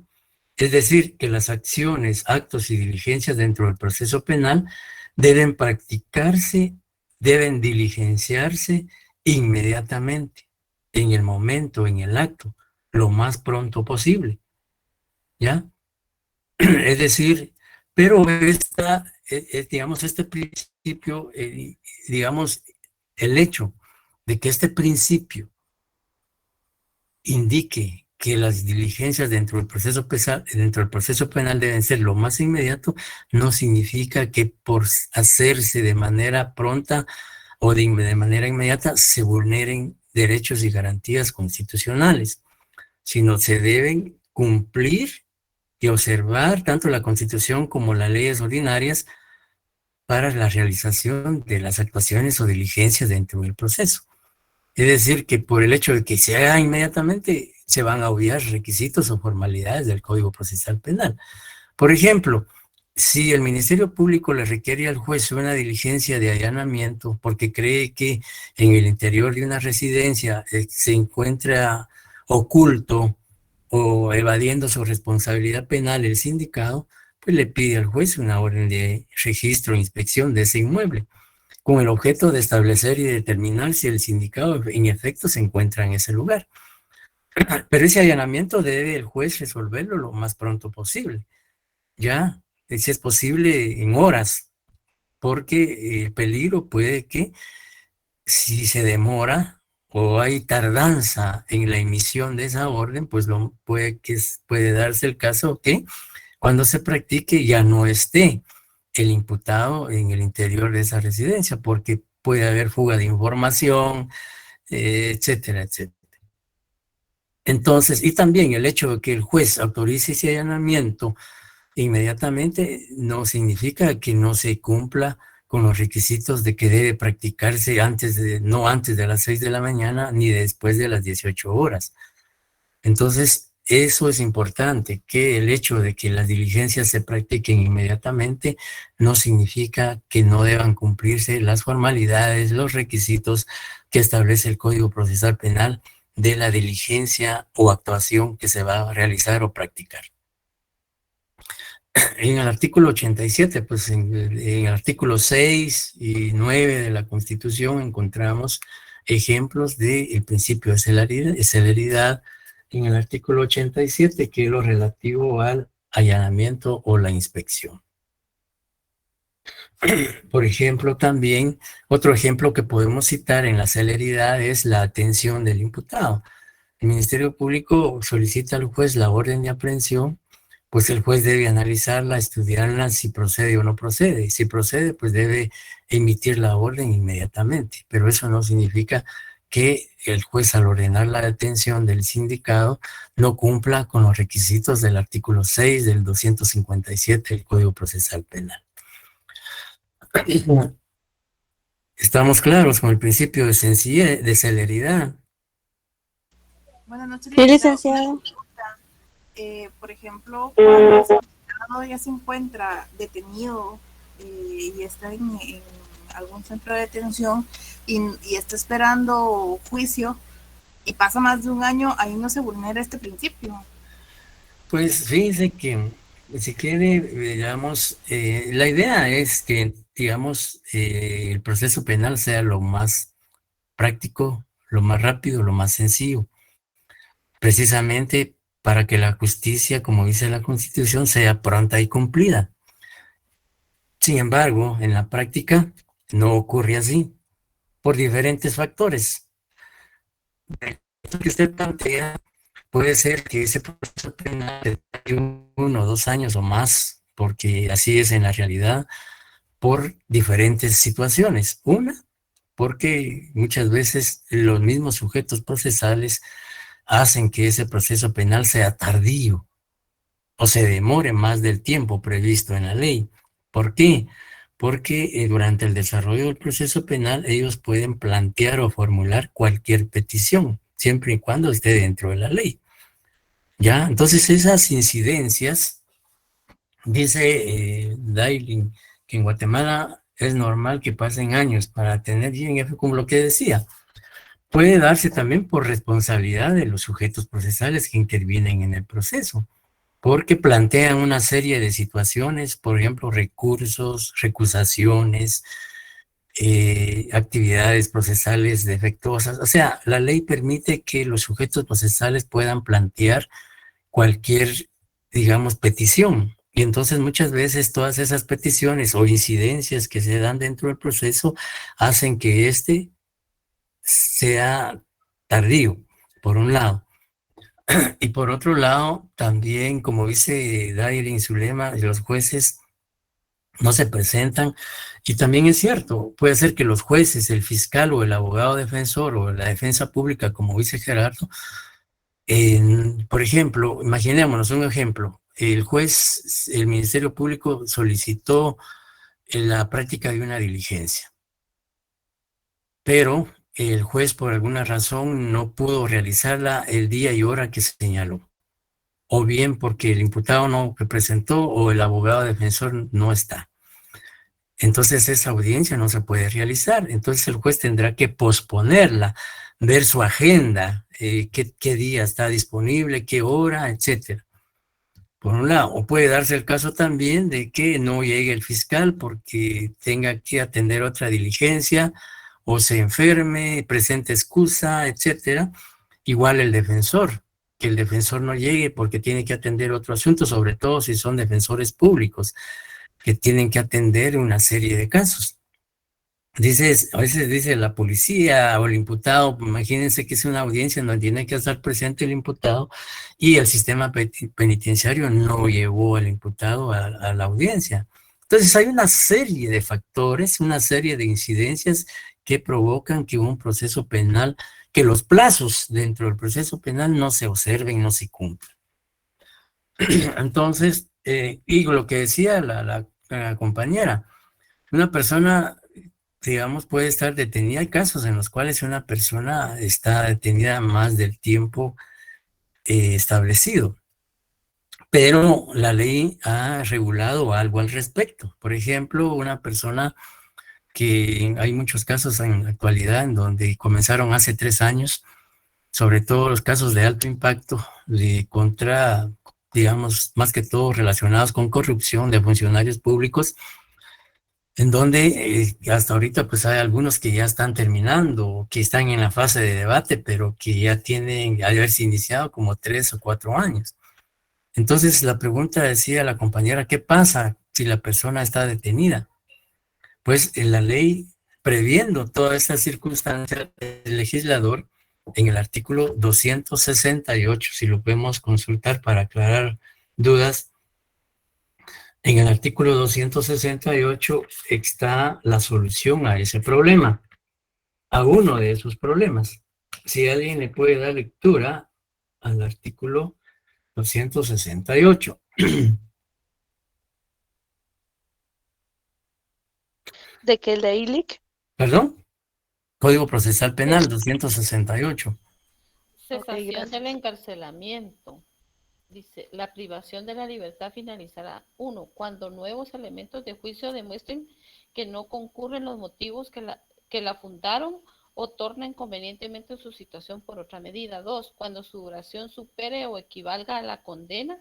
Es decir, que las acciones, actos y diligencias dentro del proceso penal deben practicarse, deben diligenciarse inmediatamente, en el momento, en el acto, lo más pronto posible, ¿ya? Es decir, pero digamos, este principio principio, digamos, el hecho de que este principio indique que las diligencias dentro del proceso penal deben ser lo más inmediato, no significa que por hacerse de manera pronta o de manera inmediata se vulneren derechos y garantías constitucionales, sino se deben cumplir y observar tanto la Constitución como las leyes ordinarias para la realización de las actuaciones o diligencias dentro del proceso. Es decir, que por el hecho de que se haga inmediatamente, se van a obviar requisitos o formalidades del Código Procesal Penal. Por ejemplo, si el Ministerio Público le requiere al juez una diligencia de allanamiento porque cree que en el interior de una residencia se encuentra oculto o evadiendo su responsabilidad penal el sindicado, pues le pide al juez una orden de registro e inspección de ese inmueble, con el objeto de establecer y determinar si el sindicado en efecto se encuentra en ese lugar. Pero ese allanamiento debe el juez resolverlo lo más pronto posible, ya, si es posible en horas, porque el peligro puede que si se demora o hay tardanza en la emisión de esa orden, pues puede darse el caso que cuando se practique ya no esté el imputado en el interior de esa residencia, porque puede haber fuga de información, etcétera, etcétera. Entonces, y también el hecho de que el juez autorice ese allanamiento inmediatamente no significa que no se cumpla con los requisitos de que debe practicarse no antes de las 6 de la mañana ni después de las 18 horas. Entonces, eso es importante, que el hecho de que las diligencias se practiquen inmediatamente no significa que no deban cumplirse las formalidades, los requisitos que establece el Código Procesal Penal de la diligencia o actuación que se va a realizar o practicar. En el artículo 87, pues en el artículo 6 y 9 de la Constitución encontramos ejemplos del principio de celeridad en el artículo 87, que es lo relativo al allanamiento o la inspección. Por ejemplo, también, otro ejemplo que podemos citar en la celeridad es la atención del imputado. El Ministerio Público solicita al juez la orden de aprehensión, pues el juez debe analizarla, estudiarla, si procede o no procede. Y si procede, pues debe emitir la orden inmediatamente. Pero eso no significa que el juez, al ordenar la detención del sindicado, no cumpla con los requisitos del artículo 6 del 257 del Código Procesal Penal. ¿Estamos claros con el principio de sencillez, de celeridad? Buenas noches, Sí, licenciado. Por ejemplo, cuando el ciudadano ya se encuentra detenido y está en algún centro de detención y está esperando juicio y pasa más de un año, ahí no se vulnera este principio. Pues fíjense que, si quiere, digamos, la idea es que, digamos, el proceso penal sea lo más práctico, lo más rápido, lo más sencillo, precisamente para que la justicia, como dice la Constitución, sea pronta y cumplida. Sin embargo, en la práctica no ocurre así, por diferentes factores. Esto que usted plantea, puede ser que ese proceso penal de 1 o 2 años o más, porque así es en la realidad, por diferentes situaciones. Una, porque muchas veces los mismos sujetos procesales hacen que ese proceso penal sea tardío o se demore más del tiempo previsto en la ley. ¿Por qué? Porque durante el desarrollo del proceso penal ellos pueden plantear o formular cualquier petición, siempre y cuando esté dentro de la ley. ¿Ya? Entonces esas incidencias, dice Dailin, que en Guatemala es normal que pasen años para tener INF, como lo que decía. Puede darse también por responsabilidad de los sujetos procesales que intervienen en el proceso, porque plantean una serie de situaciones, por ejemplo, recursos, recusaciones, actividades procesales defectuosas. O sea, la ley permite que los sujetos procesales puedan plantear cualquier, digamos, petición Y entonces muchas veces todas esas peticiones o incidencias que se dan dentro del proceso hacen que éste sea tardío, por un lado. Y por otro lado, también, como dice Dair en su lema, los jueces no se presentan. Y también es cierto, puede ser que los jueces, el fiscal o el abogado defensor o la defensa pública, como dice Gerardo, por ejemplo, imaginémonos un ejemplo, el juez, el Ministerio Público solicitó la práctica de una diligencia, pero el juez por alguna razón no pudo realizarla el día y hora que se señaló, o bien porque el imputado no presentó o el abogado defensor no está. Entonces esa audiencia no se puede realizar. Entonces el juez tendrá que posponerla, ver su agenda, qué día está disponible, qué hora, etcétera. Por un lado, o puede darse el caso también de que no llegue el fiscal porque tenga que atender otra diligencia, o se enferme, presente excusa, etcétera. Igual el defensor, que el defensor no llegue porque tiene que atender otro asunto, sobre todo si son defensores públicos, que tienen que atender una serie de casos. A veces dice la policía o el imputado, imagínense que es una audiencia donde tiene que estar presente el imputado y el sistema penitenciario no llevó al imputado a la audiencia. Entonces hay una serie de factores, una serie de incidencias que provocan que un proceso penal, que los plazos dentro del proceso penal no se observen, no se cumplan. Entonces, y lo que decía la compañera, una persona, digamos, puede estar detenida. Hay casos en los cuales una persona está detenida más del tiempo establecido, pero la ley ha regulado algo al respecto. Por ejemplo, una persona que hay muchos casos en la actualidad en donde comenzaron hace 3 años, sobre todo los casos de alto impacto contra, digamos, más que todo relacionados con corrupción de funcionarios públicos, en donde hasta ahorita pues hay algunos que ya están terminando, que están en la fase de debate, pero que ya tienen, ya haberse iniciado como 3 o 4 años. Entonces la pregunta decía la compañera, ¿qué pasa si la persona está detenida? Pues en la ley, previendo todas estas circunstancias, el legislador, en el artículo 268, si lo podemos consultar para aclarar dudas, en el artículo 268 está la solución a ese problema, a uno de esos problemas. Si alguien le puede dar lectura al artículo 268. ¿De qué ley, Lick? ¿Perdón? Código Procesal Penal 268. Cesación del encarcelamiento. Dice, la privación de la libertad finalizará, 1, cuando nuevos elementos de juicio demuestren que no concurren los motivos que la fundaron o tornen convenientemente su situación por otra medida. 2, cuando su duración supere o equivalga a la condena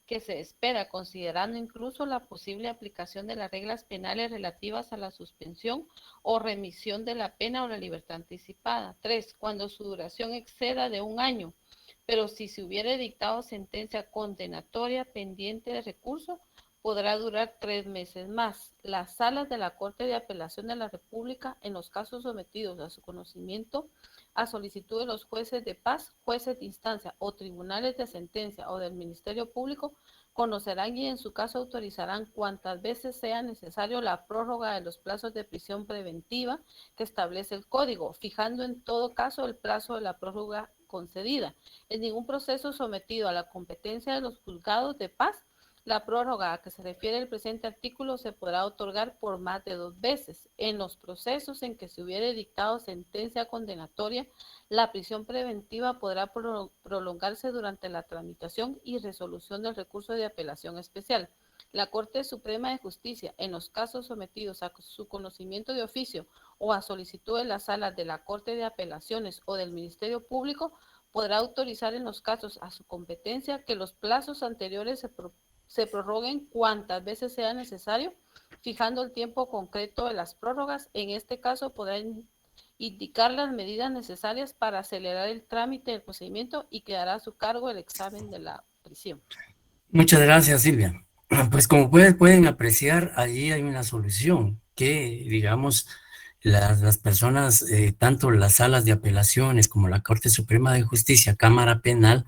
que se espera, considerando incluso la posible aplicación de las reglas penales relativas a la suspensión o remisión de la pena o la libertad anticipada. 3, cuando su duración exceda de 1 año, pero si se hubiere dictado sentencia condenatoria pendiente de recurso, podrá durar 3 meses más. Las salas de la Corte de Apelación de la República, en los casos sometidos a su conocimiento, a solicitud de los jueces de paz, jueces de instancia o tribunales de sentencia o del Ministerio Público, conocerán y en su caso autorizarán cuantas veces sea necesario la prórroga de los plazos de prisión preventiva que establece el Código, fijando en todo caso el plazo de la prórroga concedida. En ningún proceso sometido a la competencia de los juzgados de paz, la prórroga a que se refiere el presente artículo se podrá otorgar por más de 2 veces. En los procesos en que se hubiere dictado sentencia condenatoria, la prisión preventiva podrá prolongarse durante la tramitación y resolución del recurso de apelación especial. La Corte Suprema de Justicia, en los casos sometidos a su conocimiento de oficio o a solicitud de las salas de la Corte de Apelaciones o del Ministerio Público, podrá autorizar en los casos a su competencia que los plazos anteriores se prorroguen cuantas veces sea necesario, fijando el tiempo concreto de las prórrogas. En este caso podrá indicar las medidas necesarias para acelerar el trámite del procedimiento y quedará a su cargo el examen de la prisión. Muchas gracias, Silvia. Pues como pueden apreciar, ahí hay una solución que, digamos, las personas, tanto las salas de apelaciones como la Corte Suprema de Justicia, Cámara Penal,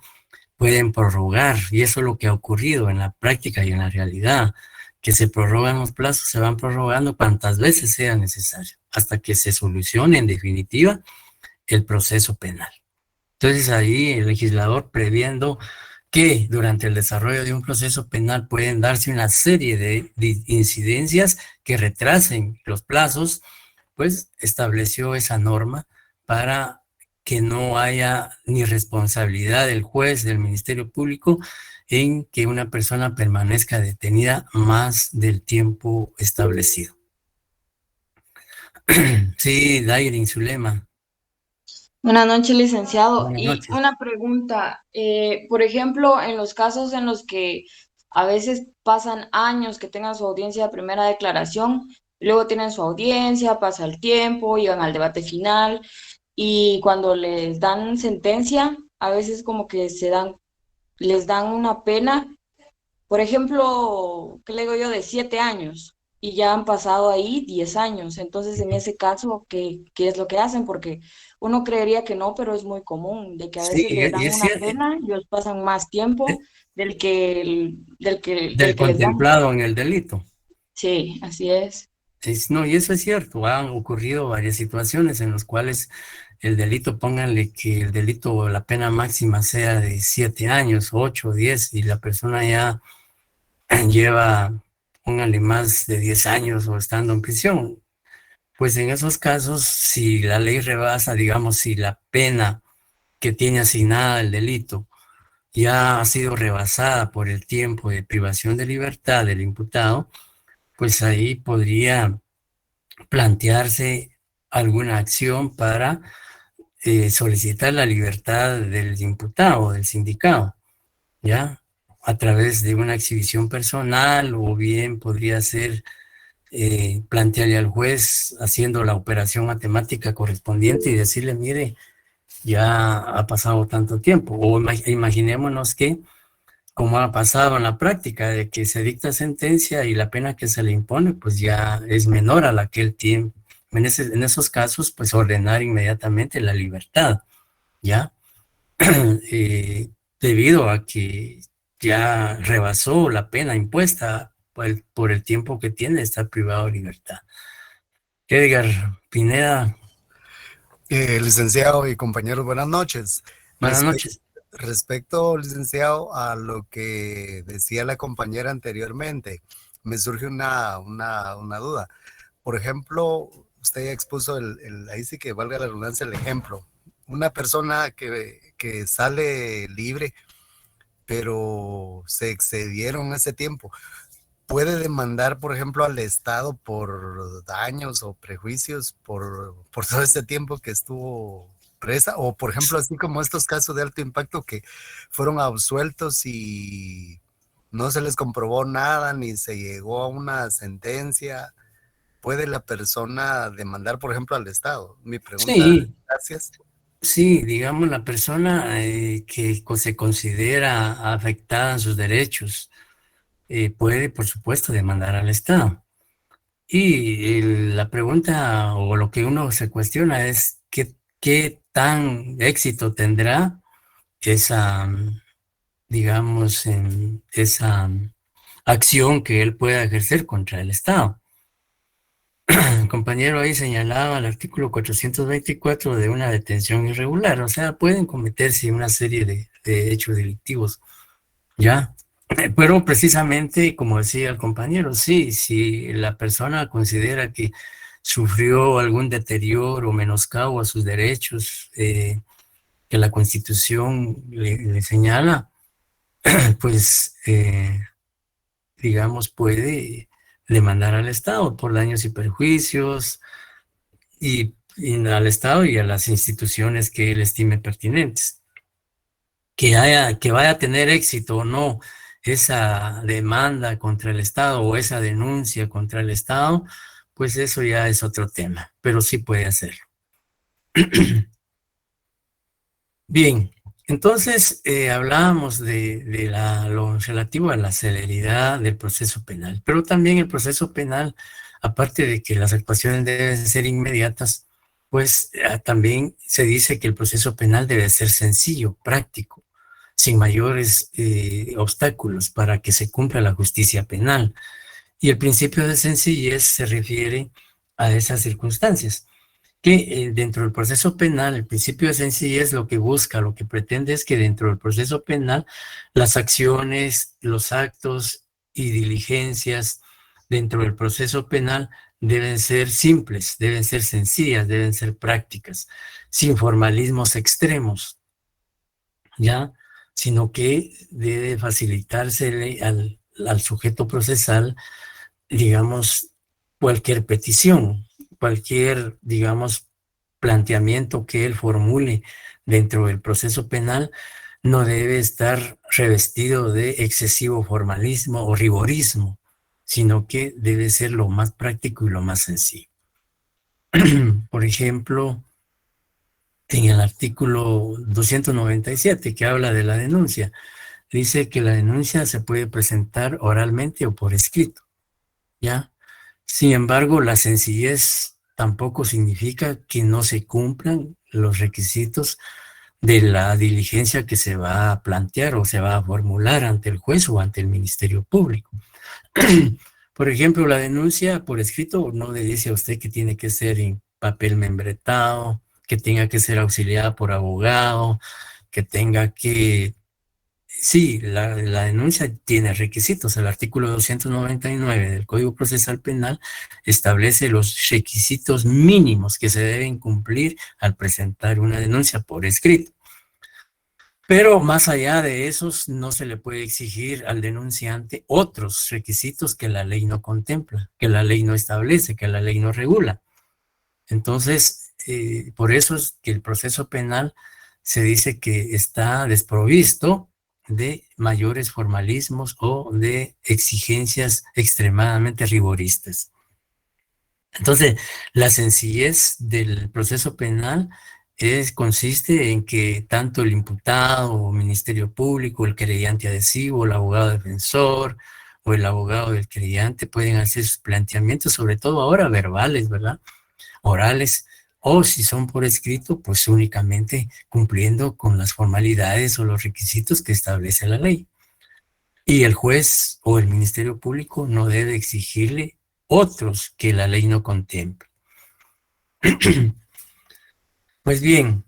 pueden prorrogar, y eso es lo que ha ocurrido en la práctica y en la realidad, que se prorrogan los plazos, se van prorrogando cuantas veces sea necesario, hasta que se solucione en definitiva el proceso penal. Entonces ahí el legislador, previendo que durante el desarrollo de un proceso penal pueden darse una serie de incidencias que retrasen los plazos, pues estableció esa norma para que no haya ni responsabilidad del juez, del Ministerio Público, en que una persona permanezca detenida más del tiempo establecido. Sí, Dairin Zulema. Buenas noches, licenciado. Buenas Y noches. una pregunta, por ejemplo, en los casos en los que a veces pasan años que tengan su audiencia de primera declaración, luego tienen su audiencia, pasa el tiempo, llegan al debate final y cuando les dan sentencia, a veces como que les dan una pena, por ejemplo, ¿qué le digo yo? De 7 años y ya han pasado ahí 10 años. Entonces, en ese caso, ¿qué es lo que hacen? Porque uno creería que no, pero es muy común de que a Sí, veces les y dan es una cierto, pena y ellos pasan más tiempo del del que les dan. contemplado en el delito. Sí, así es. No, y eso es cierto, han ocurrido varias situaciones en las cuales el delito, pónganle que el delito o la pena máxima sea de 7 años, 8, 10, y la persona ya lleva, pónganle más de 10 años o estando en prisión. Pues en esos casos, si la ley rebasa, digamos, si la pena que tiene asignada el delito ya ha sido rebasada por el tiempo de privación de libertad del imputado, pues ahí podría plantearse alguna acción para solicitar la libertad del imputado, del sindicado, ¿ya? A través de una exhibición personal, o bien podría ser plantearle al juez haciendo la operación matemática correspondiente y decirle, mire, ya ha pasado tanto tiempo. O imaginémonos que, como ha pasado en la práctica, de que se dicta sentencia y la pena que se le impone, pues ya es menor a la que él tiene. En esos casos, pues ordenar inmediatamente la libertad, ¿ya? Debido a que ya rebasó la pena impuesta por el tiempo que tiene, está privado de libertad. Edgar Pineda. Licenciado y compañeros, buenas noches. Buenas noches. Respecto, licenciado, a lo que decía la compañera anteriormente, me surge una duda. Por ejemplo, usted ya expuso ahí sí que valga la redundancia el ejemplo. Una persona que sale libre, pero se excedieron ese tiempo, ¿puede demandar, por ejemplo, al Estado por daños o prejuicios por todo ese tiempo que estuvo presa? O, por ejemplo, así como estos casos de alto impacto que fueron absueltos y no se les comprobó nada ni se llegó a una sentencia, ¿puede la persona demandar, por ejemplo, al Estado? Mi pregunta, Sí. gracias. Sí, digamos, la persona que se considera afectada en sus derechos puede, por supuesto, demandar al Estado. Y la pregunta o lo que uno se cuestiona es qué tan éxito tendrá esa, digamos, esa acción que él pueda ejercer contra el Estado. El compañero ahí señalaba el artículo 424 de una detención irregular, o sea, pueden cometerse una serie de hechos delictivos, ¿ya? Pero precisamente, como decía el compañero, sí, si la persona considera que sufrió algún deterioro o menoscabo a sus derechos que la Constitución le señala, pues, digamos, puede demandar al Estado por daños y perjuicios y al Estado y a las instituciones que él estime pertinentes. Que vaya a tener éxito o no esa demanda contra el Estado o esa denuncia contra el Estado, pues eso ya es otro tema, pero sí puede hacerlo. Bien, Entonces, hablábamos de lo relativo a la celeridad del proceso penal, pero también el proceso penal, aparte de que las actuaciones deben ser inmediatas, pues también se dice que el proceso penal debe ser sencillo, práctico, sin mayores obstáculos para que se cumpla la justicia penal. Y el principio de sencillez se refiere a esas circunstancias, que dentro del proceso penal, el principio de sencillez lo que busca, lo que pretende es que dentro del proceso penal, las acciones, los actos y diligencias dentro del proceso penal deben ser simples, deben ser sencillas, deben ser prácticas, sin formalismos extremos, ¿ya? Sino que debe facilitarse al sujeto procesal, digamos, cualquier petición, cualquier, digamos, planteamiento que él formule dentro del proceso penal no debe estar revestido de excesivo formalismo o rigorismo, sino que debe ser lo más práctico y lo más sencillo. Por ejemplo, en el artículo 297, que habla de la denuncia, dice que la denuncia se puede presentar oralmente o por escrito, ¿ya? Sin embargo, la sencillez tampoco significa que no se cumplan los requisitos de la diligencia que se va a plantear o se va a formular ante el juez o ante el Ministerio Público. Por ejemplo, la denuncia por escrito no le dice a usted que tiene que ser en papel membretado, que tenga que ser auxiliada por abogado, que tenga que... Sí, la denuncia tiene requisitos. El artículo 299 del Código Procesal Penal establece los requisitos mínimos que se deben cumplir al presentar una denuncia por escrito. Pero más allá de esos, no se le puede exigir al denunciante otros requisitos que la ley no contempla, que la ley no establece, que la ley no regula. Entonces, por eso es que el proceso penal se dice que está desprovisto de mayores formalismos o de exigencias extremadamente rigoristas. Entonces, la sencillez del proceso penal consiste en que tanto el imputado o Ministerio Público, el querellante adhesivo, el abogado defensor o el abogado del querellante pueden hacer sus planteamientos, sobre todo ahora verbales, ¿verdad? Orales, o si son por escrito, pues únicamente cumpliendo con las formalidades o los requisitos que establece la ley. Y el juez o el Ministerio Público no debe exigirle otros que la ley no contemple. Pues bien,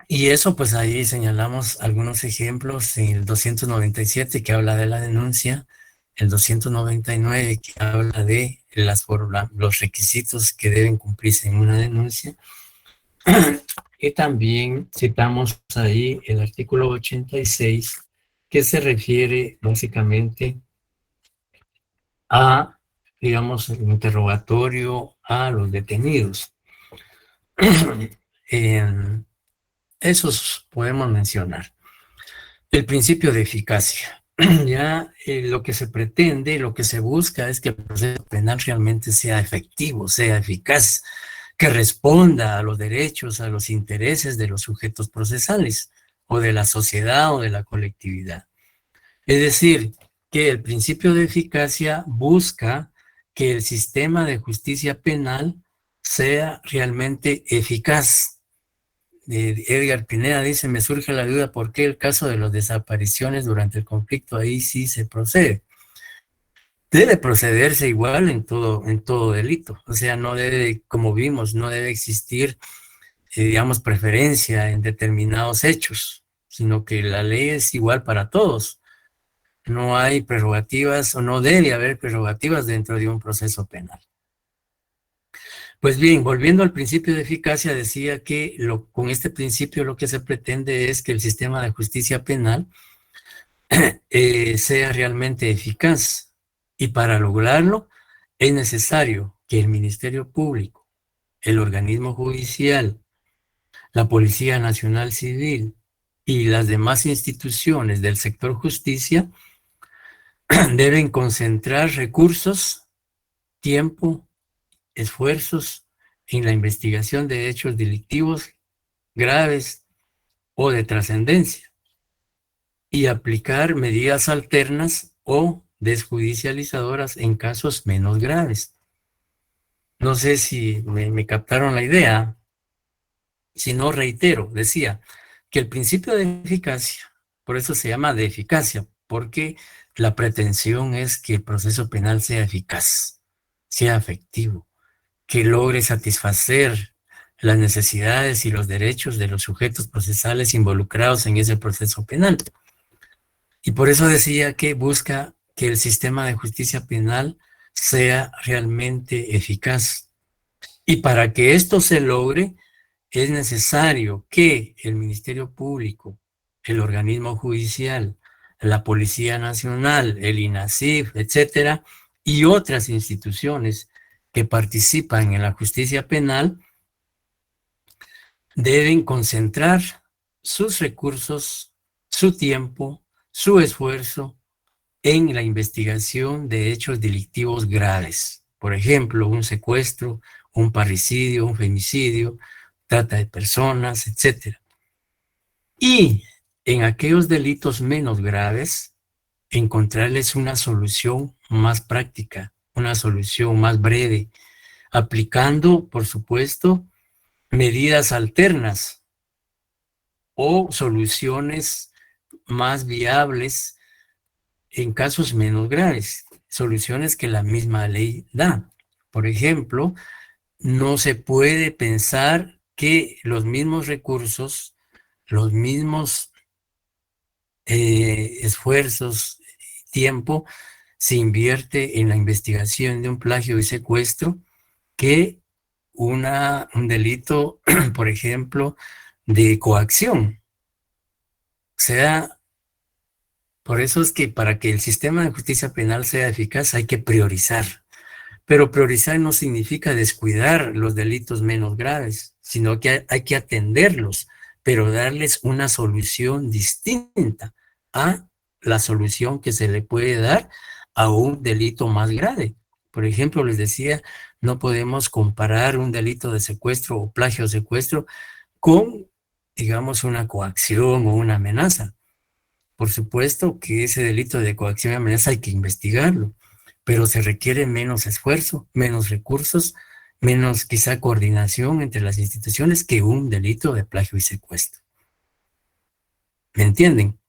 y eso pues ahí señalamos algunos ejemplos en el 297 que habla de la denuncia, el 299 que habla de los requisitos que deben cumplirse en una denuncia. Y también citamos ahí el artículo 86 que se refiere básicamente a, digamos, el interrogatorio a los detenidos. Esos podemos mencionar. El principio de eficacia. Ya lo que se pretende, lo que se busca es que el proceso penal realmente sea efectivo, sea eficaz, que responda a los derechos, a los intereses de los sujetos procesales o de la sociedad o de la colectividad. Es decir, que el principio de eficacia busca que el sistema de justicia penal sea realmente eficaz. Edgar Pineda dice, me surge la duda por qué el caso de las desapariciones durante el conflicto ahí sí se procede. Debe procederse igual en todo delito. O sea, no debe, como vimos, no debe existir, digamos, preferencia en determinados hechos, sino que la ley es igual para todos. No hay prerrogativas o no debe haber prerrogativas dentro de un proceso penal. Pues bien, volviendo al principio de eficacia, decía que con este principio lo que se pretende es que el sistema de justicia penal sea realmente eficaz. Y para lograrlo es necesario que el Ministerio Público, el organismo judicial, la Policía Nacional Civil y las demás instituciones del sector justicia deben concentrar recursos, tiempo, esfuerzos en la investigación de hechos delictivos graves o de trascendencia, y aplicar medidas alternas o desjudicializadoras en casos menos graves. No sé si me captaron la idea. Si no, reitero, decía que el principio de eficacia, por eso se llama de eficacia, porque la pretensión es que el proceso penal sea eficaz, sea efectivo, que logre satisfacer las necesidades y los derechos de los sujetos procesales involucrados en ese proceso penal. Y por eso decía que busca que el sistema de justicia penal sea realmente eficaz. Y para que esto se logre, es necesario que el Ministerio Público, el organismo judicial, la Policía Nacional, el INASIF, etcétera, y otras instituciones que participan en la justicia penal, deben concentrar sus recursos, su tiempo, su esfuerzo en la investigación de hechos delictivos graves. Por ejemplo, un secuestro, un parricidio, un femicidio, trata de personas, etc. Y en aquellos delitos menos graves, encontrarles una solución más práctica, una solución más breve, aplicando, por supuesto, medidas alternas o soluciones más viables en casos menos graves, soluciones que la misma ley da. Por ejemplo, no se puede pensar que los mismos recursos, los mismos esfuerzos, tiempo, se invierte en la investigación de un plagio y secuestro que un delito, por ejemplo, de coacción. O sea, por eso es que para que el sistema de justicia penal sea eficaz hay que priorizar. Pero priorizar no significa descuidar los delitos menos graves, sino que hay que atenderlos, pero darles una solución distinta a la solución que se le puede dar a un delito más grave. Por ejemplo, les decía, no podemos comparar un delito de secuestro o plagio o secuestro con, digamos, una coacción o una amenaza. Por supuesto que ese delito de coacción y amenaza hay que investigarlo, pero se requiere menos esfuerzo, menos recursos, menos quizá coordinación entre las instituciones que un delito de plagio y secuestro. ¿Me entienden?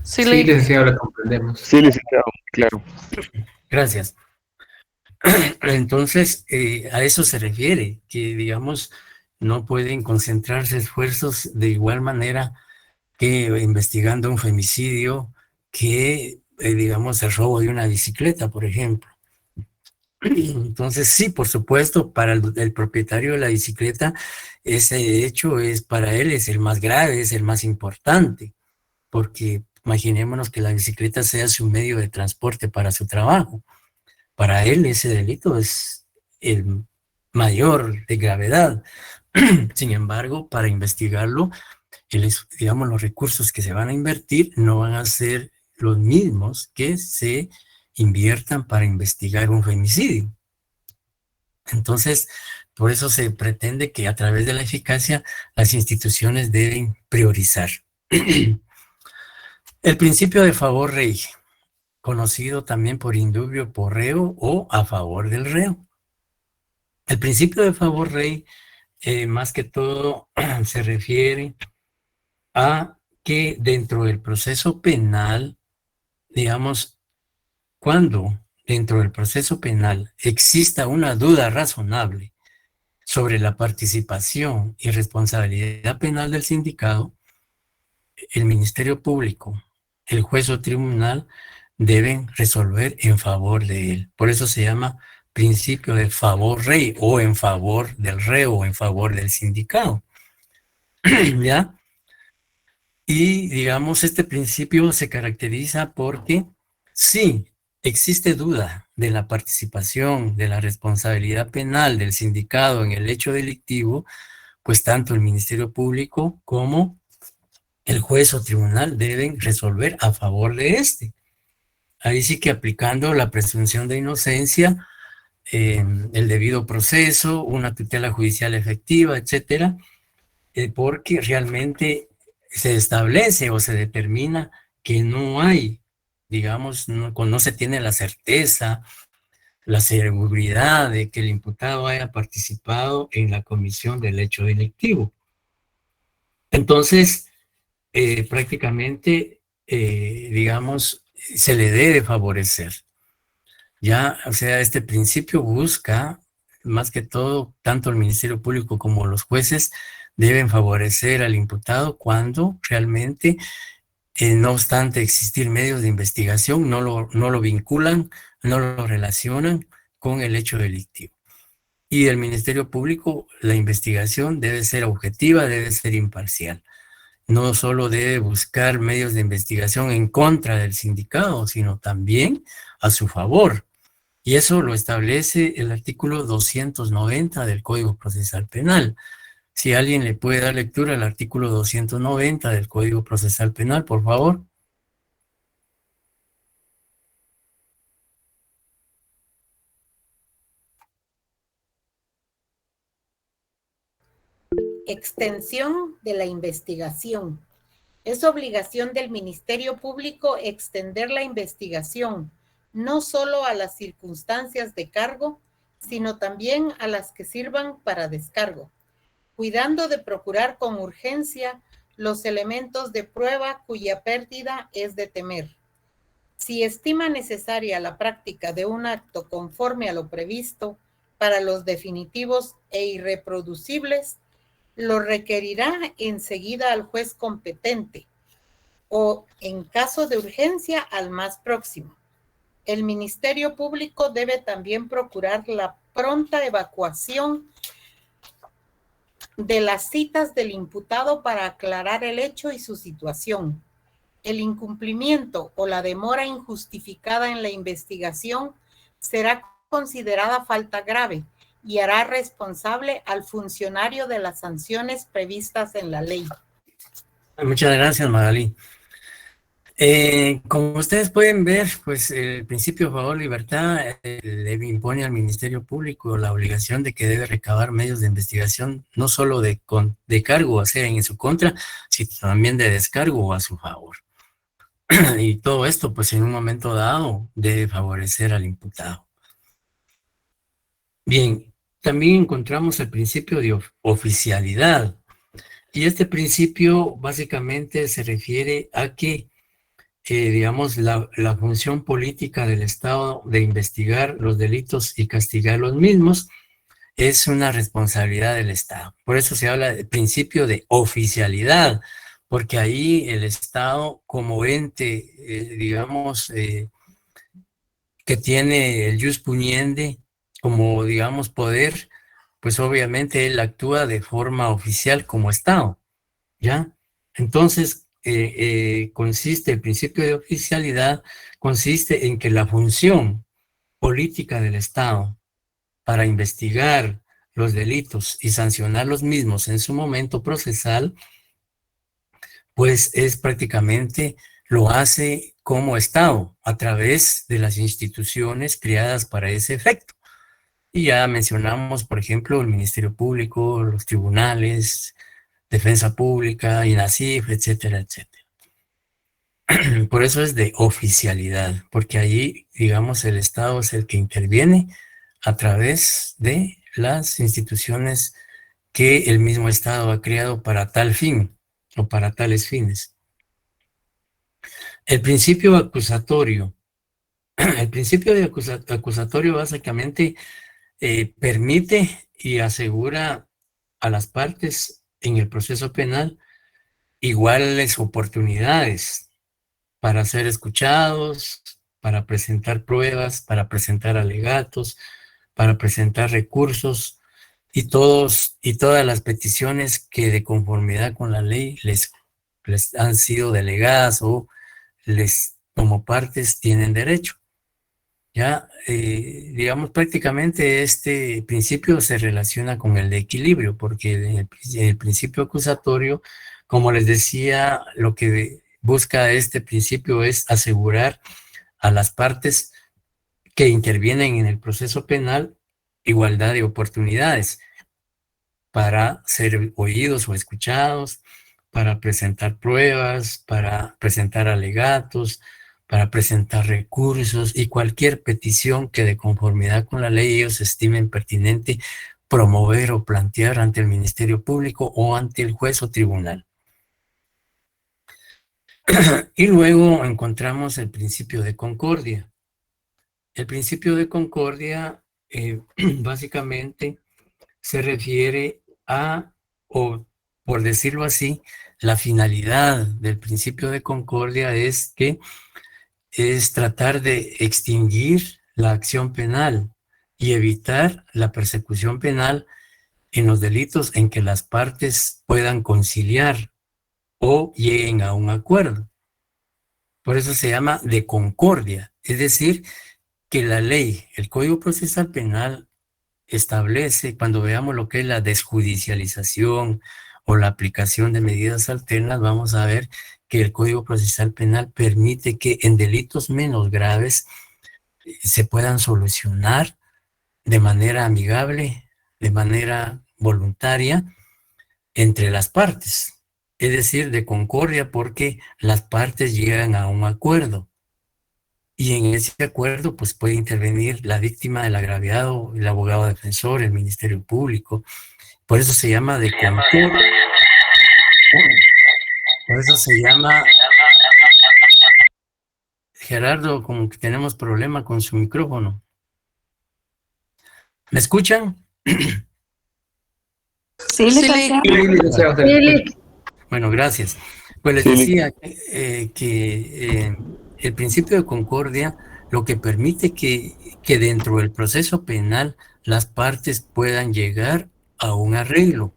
Sí, licenciado, lo comprendemos. Sí, licenciado, claro. Gracias. Entonces, a eso se refiere, que digamos, no pueden concentrarse esfuerzos de igual manera que investigando un femicidio, que digamos el robo de una bicicleta, por ejemplo. Entonces, sí, por supuesto, para el propietario de la bicicleta, ese hecho para él es el más grave, es el más importante, porque imaginémonos que la bicicleta sea su medio de transporte para su trabajo. Para él ese delito es el mayor de gravedad. Sin embargo, para investigarlo, digamos, los recursos que se van a invertir no van a ser los mismos que se inviertan para investigar un femicidio. Entonces, por eso se pretende que a través de la eficacia las instituciones deben priorizar. El principio de favor rey, conocido también por indubio por reo o a favor del reo. El principio de favor rey, más que todo, se refiere a que dentro del proceso penal, digamos, cuando dentro del proceso penal exista una duda razonable sobre la participación y responsabilidad penal del sindicado, el Ministerio Público, el juez o tribunal deben resolver en favor de él. Por eso se llama principio de favor rey, o en favor del reo, o en favor del sindicado. ¿Ya? Y, digamos, este principio se caracteriza porque si existe duda de la participación, de la responsabilidad penal del sindicado en el hecho delictivo, pues tanto el Ministerio Público como el juez o tribunal deben resolver a favor de este. Ahí sí que aplicando la presunción de inocencia, el debido proceso, una tutela judicial efectiva, etcétera, porque realmente se establece o se determina que no hay, digamos, no se tiene la certeza, la seguridad de que el imputado haya participado en la comisión del hecho delictivo. Entonces, prácticamente, digamos, se le debe favorecer. Ya, o sea, este principio busca, más que todo, tanto el Ministerio Público como los jueces deben favorecer al imputado cuando realmente, no obstante existir medios de investigación, no lo vinculan, no lo relacionan con el hecho delictivo. Y el Ministerio Público, la investigación debe ser objetiva, debe ser imparcial. No solo debe buscar medios de investigación en contra del sindicado, sino también a su favor. Y eso lo establece el artículo 290 del Código Procesal Penal. Si alguien le puede dar lectura al artículo 290 del Código Procesal Penal, por favor. Extensión de la investigación. Es obligación del Ministerio Público extender la investigación, no solo a las circunstancias de cargo, sino también a las que sirvan para descargo, cuidando de procurar con urgencia los elementos de prueba cuya pérdida es de temer. Si estima necesaria la práctica de un acto conforme a lo previsto para los definitivos e irreproducibles, lo requerirá enseguida al juez competente o, en caso de urgencia, al más próximo. El Ministerio Público debe también procurar la pronta evacuación de las citas del imputado para aclarar el hecho y su situación. El incumplimiento o la demora injustificada en la investigación será considerada falta grave y hará responsable al funcionario de las sanciones previstas en la ley. Muchas gracias, Magalí. Como ustedes pueden ver, pues el principio de favor-libertad le impone al Ministerio Público la obligación de que debe recabar medios de investigación, no solo de cargo a ser en su contra, sino también de descargo a su favor. Y todo esto, pues en un momento dado, debe favorecer al imputado. Bien, también encontramos el principio de oficialidad. Y este principio básicamente se refiere a que, digamos, la función política del Estado de investigar los delitos y castigar los mismos es una responsabilidad del Estado. Por eso se habla del principio de oficialidad, porque ahí el Estado como ente, digamos, que tiene el jus puniendi como, digamos, poder, pues obviamente él actúa de forma oficial como Estado, ¿ya? Entonces, el principio de oficialidad consiste en que la función política del Estado para investigar los delitos y sancionar los mismos en su momento procesal, pues es prácticamente lo hace como Estado a través de las instituciones creadas para ese efecto. Y ya mencionamos, por ejemplo, el Ministerio Público, los tribunales, Defensa Pública, INASIF, etcétera, etcétera. Por eso es de oficialidad, porque ahí, digamos, el Estado es el que interviene a través de las instituciones que el mismo Estado ha creado para tal fin o para tales fines. El principio acusatorio. El principio de acusatorio básicamente permite y asegura a las partes en el proceso penal iguales oportunidades para ser escuchados, para presentar pruebas, para presentar alegatos, para presentar recursos y todas las peticiones que de conformidad con la ley les han sido delegadas o como partes tienen derecho. Ya, digamos, prácticamente este principio se relaciona con el de equilibrio, porque el principio acusatorio, como les decía, lo que busca este principio es asegurar a las partes que intervienen en el proceso penal igualdad de oportunidades para ser oídos o escuchados, para presentar pruebas, para presentar alegatos, para presentar recursos y cualquier petición que de conformidad con la ley ellos estimen pertinente promover o plantear ante el Ministerio Público o ante el juez o tribunal. Y luego encontramos el principio de concordia. El principio de concordia básicamente se refiere a, o por decirlo así, la finalidad del principio de concordia es tratar de extinguir la acción penal y evitar la persecución penal en los delitos en que las partes puedan conciliar o lleguen a un acuerdo. Por eso se llama de concordia, es decir, que la ley, el Código Procesal Penal establece, cuando veamos lo que es la desjudicialización o la aplicación de medidas alternas, vamos a ver que el Código Procesal Penal permite que en delitos menos graves se puedan solucionar de manera amigable, de manera voluntaria, entre las partes. Es decir, de concordia, porque las partes llegan a un acuerdo. Y en ese acuerdo pues puede intervenir la víctima, el agraviado, el abogado defensor, el Ministerio Público. Por eso se llama de concordia. Por eso se llama... Gerardo, como que tenemos problema con su micrófono. ¿Me escuchan? Sí, Sí. Bueno, gracias. Pues les decía que el principio de concordia lo que permite que dentro del proceso penal las partes puedan llegar a un arreglo.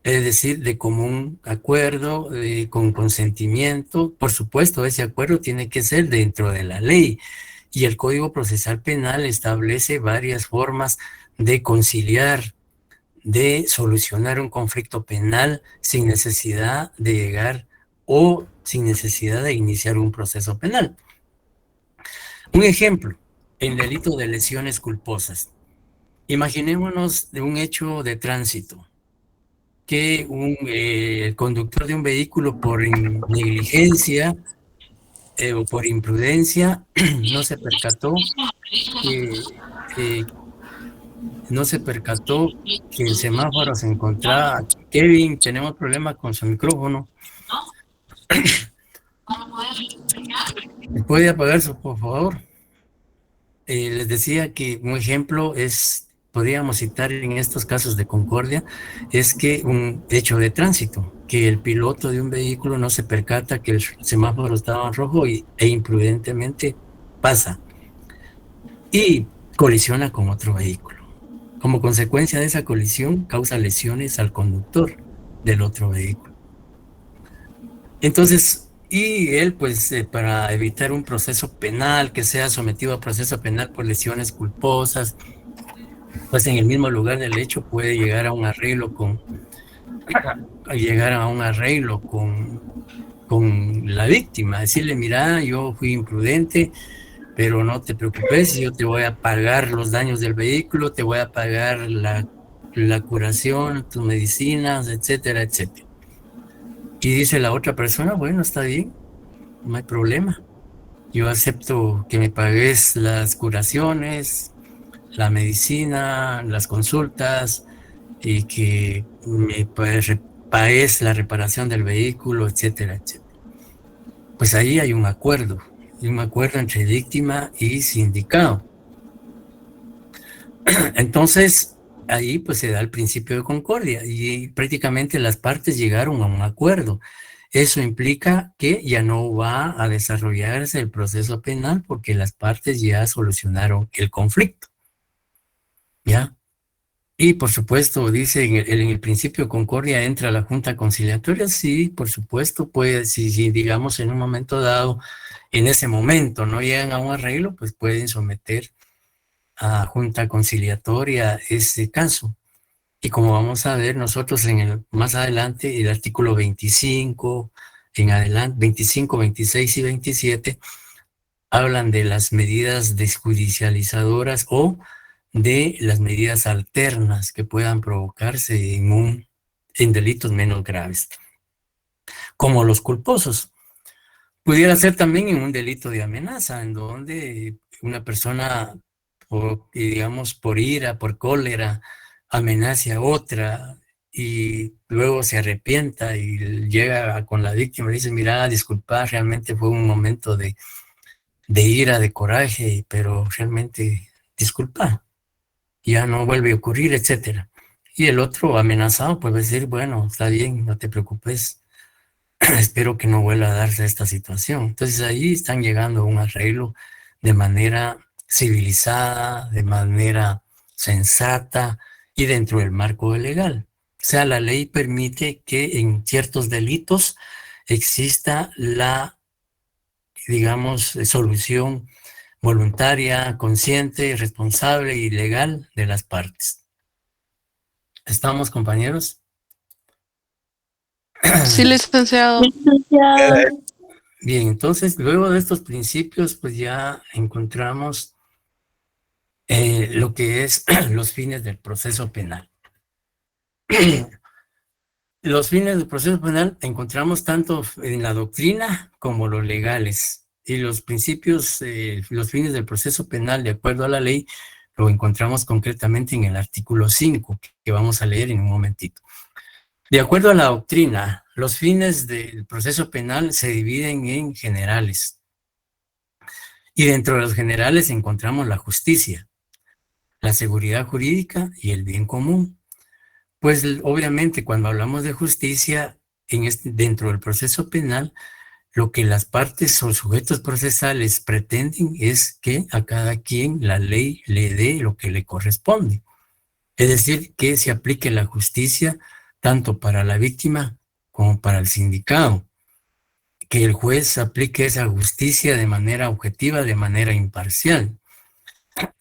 Es decir, de común acuerdo, con consentimiento. Por supuesto, ese acuerdo tiene que ser dentro de la ley. Y el Código Procesal Penal establece varias formas de conciliar, de solucionar un conflicto penal sin necesidad de llegar o sin necesidad de iniciar un proceso penal. Un ejemplo, el delito de lesiones culposas. Imaginémonos de un hecho de tránsito, que el conductor de un vehículo por negligencia o por imprudencia no se percató que el semáforo se encontraba. Kevin, tenemos problemas con su micrófono. ¿Me puede apagar eso, por favor? Les decía que un ejemplo podríamos citar en estos casos de concordia, es que un hecho de tránsito, que el piloto de un vehículo no se percata que el semáforo estaba en rojo e imprudentemente pasa y colisiona con otro vehículo. Como consecuencia de esa colisión, causa lesiones al conductor del otro vehículo. Entonces, y él, pues, para evitar un proceso penal, que sea sometido a proceso penal por lesiones culposas, pues en el mismo lugar del hecho puede llegar a un arreglo con la víctima, decirle, mira, yo fui imprudente, pero no te preocupes, yo te voy a pagar los daños del vehículo, te voy a pagar la curación, tus medicinas, etcétera, etcétera. Y dice la otra persona, bueno, está bien, no hay problema. Yo acepto que me pagues las curaciones, la medicina, las consultas, y que me pagues la reparación del vehículo, etcétera, etcétera. Pues ahí hay un acuerdo entre víctima y sindicado. Entonces, ahí pues se da el principio de concordia y prácticamente las partes llegaron a un acuerdo. Eso implica que ya no va a desarrollarse el proceso penal porque las partes ya solucionaron el conflicto. ¿Ya? Y por supuesto, dice en el principio de concordia entra la junta conciliatoria. Sí, por supuesto, pues si digamos en un momento dado, en ese momento no llegan a un arreglo, pues pueden someter a junta conciliatoria ese caso. Y como vamos a ver nosotros más adelante, el artículo 25, en adelante, 25, 26 y 27, hablan de las medidas desjudicializadoras o de las medidas alternas que puedan provocarse en delitos menos graves, como los culposos. Pudiera ser también en un delito de amenaza, en donde una persona, digamos, por ira, por cólera, amenace a otra y luego se arrepienta y llega con la víctima y dice, mira, disculpa, realmente fue un momento de ira, de coraje, pero realmente disculpa, ya no vuelve a ocurrir, etcétera. Y el otro amenazado puede decir, bueno, está bien, no te preocupes, espero que no vuelva a darse esta situación. Entonces ahí están llegando a un arreglo de manera civilizada, de manera sensata y dentro del marco legal. O sea, la ley permite que en ciertos delitos exista la, digamos, solución voluntaria, consciente, responsable y legal de las partes. ¿Estamos, compañeros? Sí, licenciado. Bien, entonces, luego de estos principios, pues ya encontramos lo que es los fines del proceso penal. Los fines del proceso penal encontramos tanto en la doctrina como los legales. Y los principios, los fines del proceso penal, de acuerdo a la ley, lo encontramos concretamente en el artículo 5, que vamos a leer en un momentito. De acuerdo a la doctrina, los fines del proceso penal se dividen en generales. Y dentro de los generales encontramos la justicia, la seguridad jurídica y el bien común. Pues obviamente cuando hablamos de justicia, dentro del proceso penal, lo que las partes o sujetos procesales pretenden es que a cada quien la ley le dé lo que le corresponde. Es decir, que se aplique la justicia tanto para la víctima como para el sindicado. Que el juez aplique esa justicia de manera objetiva, de manera imparcial,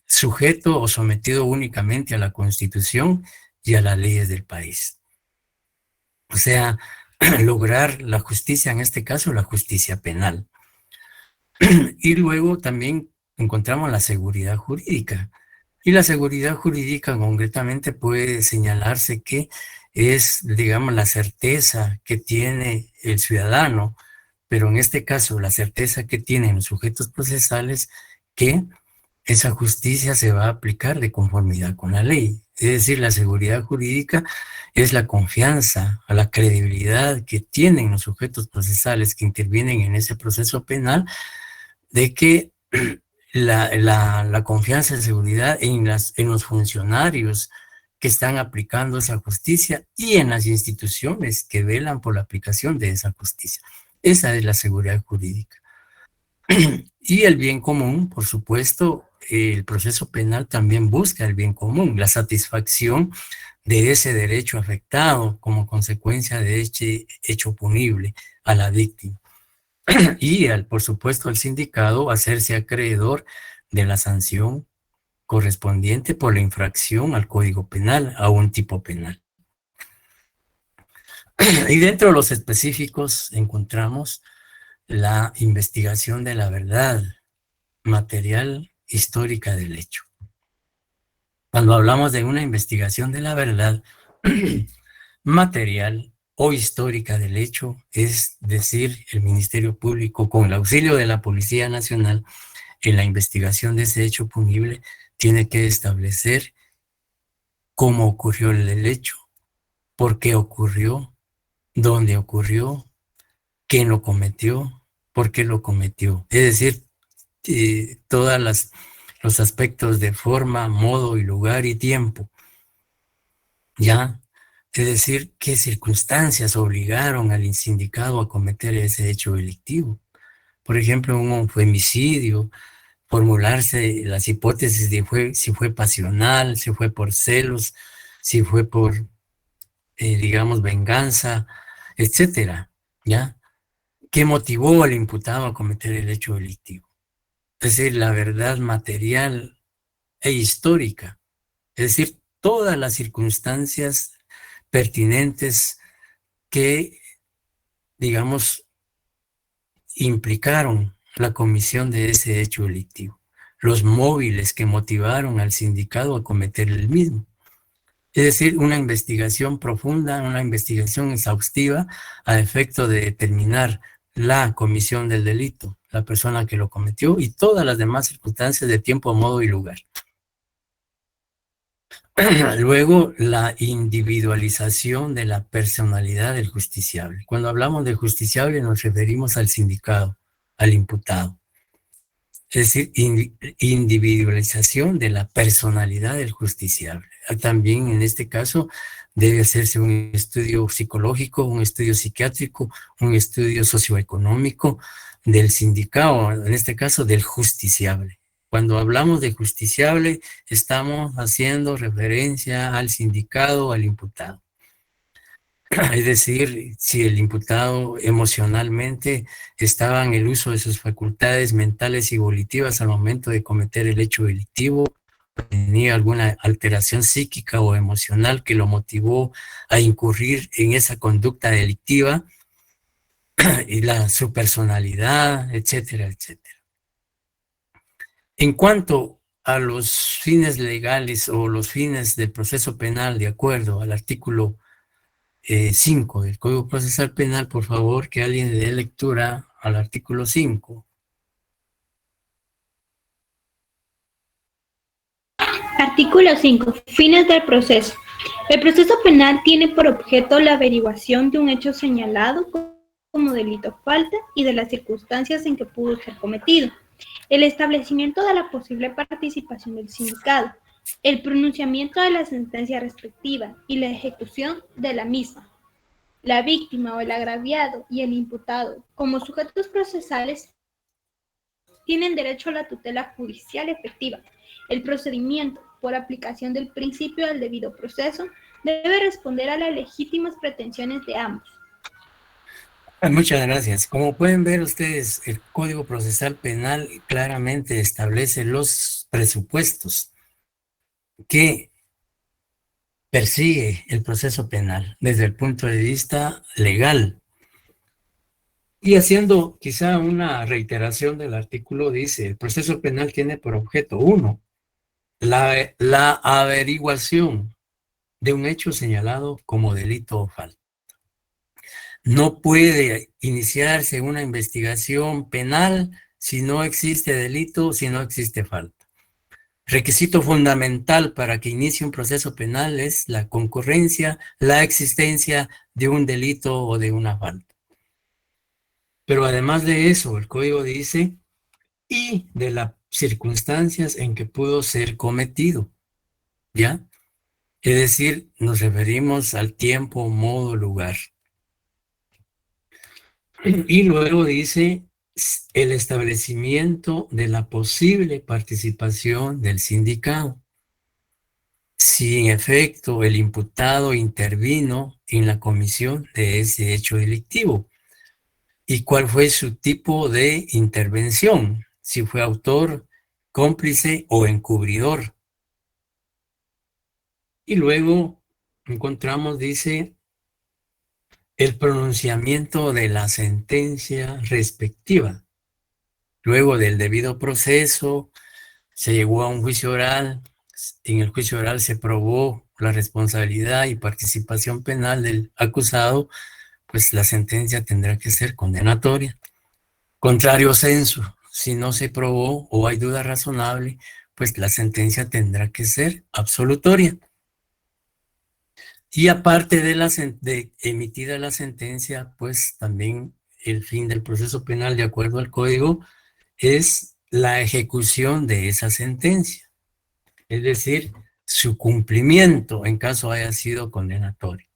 sujeto o sometido únicamente a la Constitución y a las leyes del país. O sea, lograr la justicia, en este caso la justicia penal. Y luego también encontramos la seguridad jurídica. Y la seguridad jurídica concretamente puede señalarse que es, digamos, la certeza que tiene el ciudadano, pero en este caso la certeza que tienen los sujetos procesales que esa justicia se va a aplicar de conformidad con la ley. Es decir, la seguridad jurídica es la confianza, la credibilidad que tienen los sujetos procesales que intervienen en ese proceso penal, de que la confianza y seguridad en los funcionarios que están aplicando esa justicia y en las instituciones que velan por la aplicación de esa justicia. Esa es la seguridad jurídica. Y el bien común, por supuesto, el proceso penal también busca el bien común, la satisfacción de ese derecho afectado como consecuencia de este hecho punible a la víctima. Y, por supuesto, al sindicado hacerse acreedor de la sanción correspondiente por la infracción al Código Penal, a un tipo penal. Y dentro de los específicos encontramos la investigación de la verdad material histórica del hecho. Cuando hablamos de una investigación de la verdad material o histórica del hecho, es decir, el Ministerio Público, con el auxilio de la Policía Nacional, en la investigación de ese hecho punible, tiene que establecer cómo ocurrió el hecho, por qué ocurrió, dónde ocurrió, quién lo cometió, por qué lo cometió. Es decir, todos los aspectos de forma, modo y lugar y tiempo. ¿Ya? Es decir, qué circunstancias obligaron al sindicado a cometer ese hecho delictivo. Por ejemplo, un femicidio, formularse las hipótesis de si fue pasional, si fue por celos, si fue por, digamos, venganza, etcétera, ¿ya? ¿Qué motivó al imputado a cometer el hecho delictivo? Es decir, la verdad material e histórica, es decir, todas las circunstancias pertinentes que, digamos, implicaron la comisión de ese hecho delictivo. los móviles que motivaron al sindicado a cometer el mismo. Es decir, una investigación profunda, una investigación exhaustiva a efecto de determinar la comisión del delito, la persona que lo cometió y todas las demás circunstancias de tiempo, modo y lugar. Luego, la individualización de la personalidad del justiciable. Cuando hablamos de justiciable nos referimos al sindicado, al imputado. Es decir, individualización de la personalidad del justiciable. También en este caso debe hacerse un estudio psicológico, un estudio psiquiátrico, un estudio socioeconómico del sindicado, en este caso del justiciable. Cuando hablamos de justiciable, estamos haciendo referencia al sindicado, al imputado. Es decir, si el imputado emocionalmente estaba en el uso de sus facultades mentales y volitivas al momento de cometer el hecho delictivo, tenía alguna alteración psíquica o emocional que lo motivó a incurrir en esa conducta delictiva, y su personalidad, etcétera, etcétera. En cuanto a los fines legales o los fines del proceso penal, de acuerdo al artículo 5 del Código Procesal Penal, por favor, que alguien le dé lectura al artículo 5. Artículo 5. Fines del proceso. El proceso penal tiene por objeto la averiguación de un hecho señalado como delito o falta y de las circunstancias en que pudo ser cometido, el establecimiento de la posible participación del sindicado, el pronunciamiento de la sentencia respectiva y la ejecución de la misma. La víctima o el agraviado y el imputado, como sujetos procesales, tienen derecho a la tutela judicial efectiva. El procedimiento, por aplicación del principio del debido proceso, debe responder a las legítimas pretensiones de ambos. Muchas gracias. Como pueden ver ustedes, el Código Procesal Penal claramente establece los presupuestos que persigue el proceso penal desde el punto de vista legal. Y haciendo quizá una reiteración del artículo, dice, el proceso penal tiene por objeto, 1, la averiguación de un hecho señalado como delito o falta. No puede iniciarse una investigación penal si no existe delito, si no existe falta. Requisito fundamental para que inicie un proceso penal es la concurrencia, la existencia de un delito o de una falta. Pero además de eso, el código dice, y de las circunstancias en que pudo ser cometido, ¿ya? Es decir, nos referimos al tiempo, modo, lugar. Y luego dice el establecimiento de la posible participación del sindicado. Si en efecto el imputado intervino en la comisión de ese hecho delictivo. ¿Y cuál fue su tipo de intervención? Si fue autor, cómplice o encubridor. Y luego encontramos, dice, el pronunciamiento de la sentencia respectiva. Luego del debido proceso, se llegó a un juicio oral. En el juicio oral se probó la responsabilidad y participación penal del acusado, pues la sentencia tendrá que ser condenatoria. Contrario censo, si no se probó o hay duda razonable, pues la sentencia tendrá que ser absolutoria. Y aparte de emitida la sentencia, pues también el fin del proceso penal, de acuerdo al código, es la ejecución de esa sentencia. Es decir, su cumplimiento en caso haya sido condenatorio.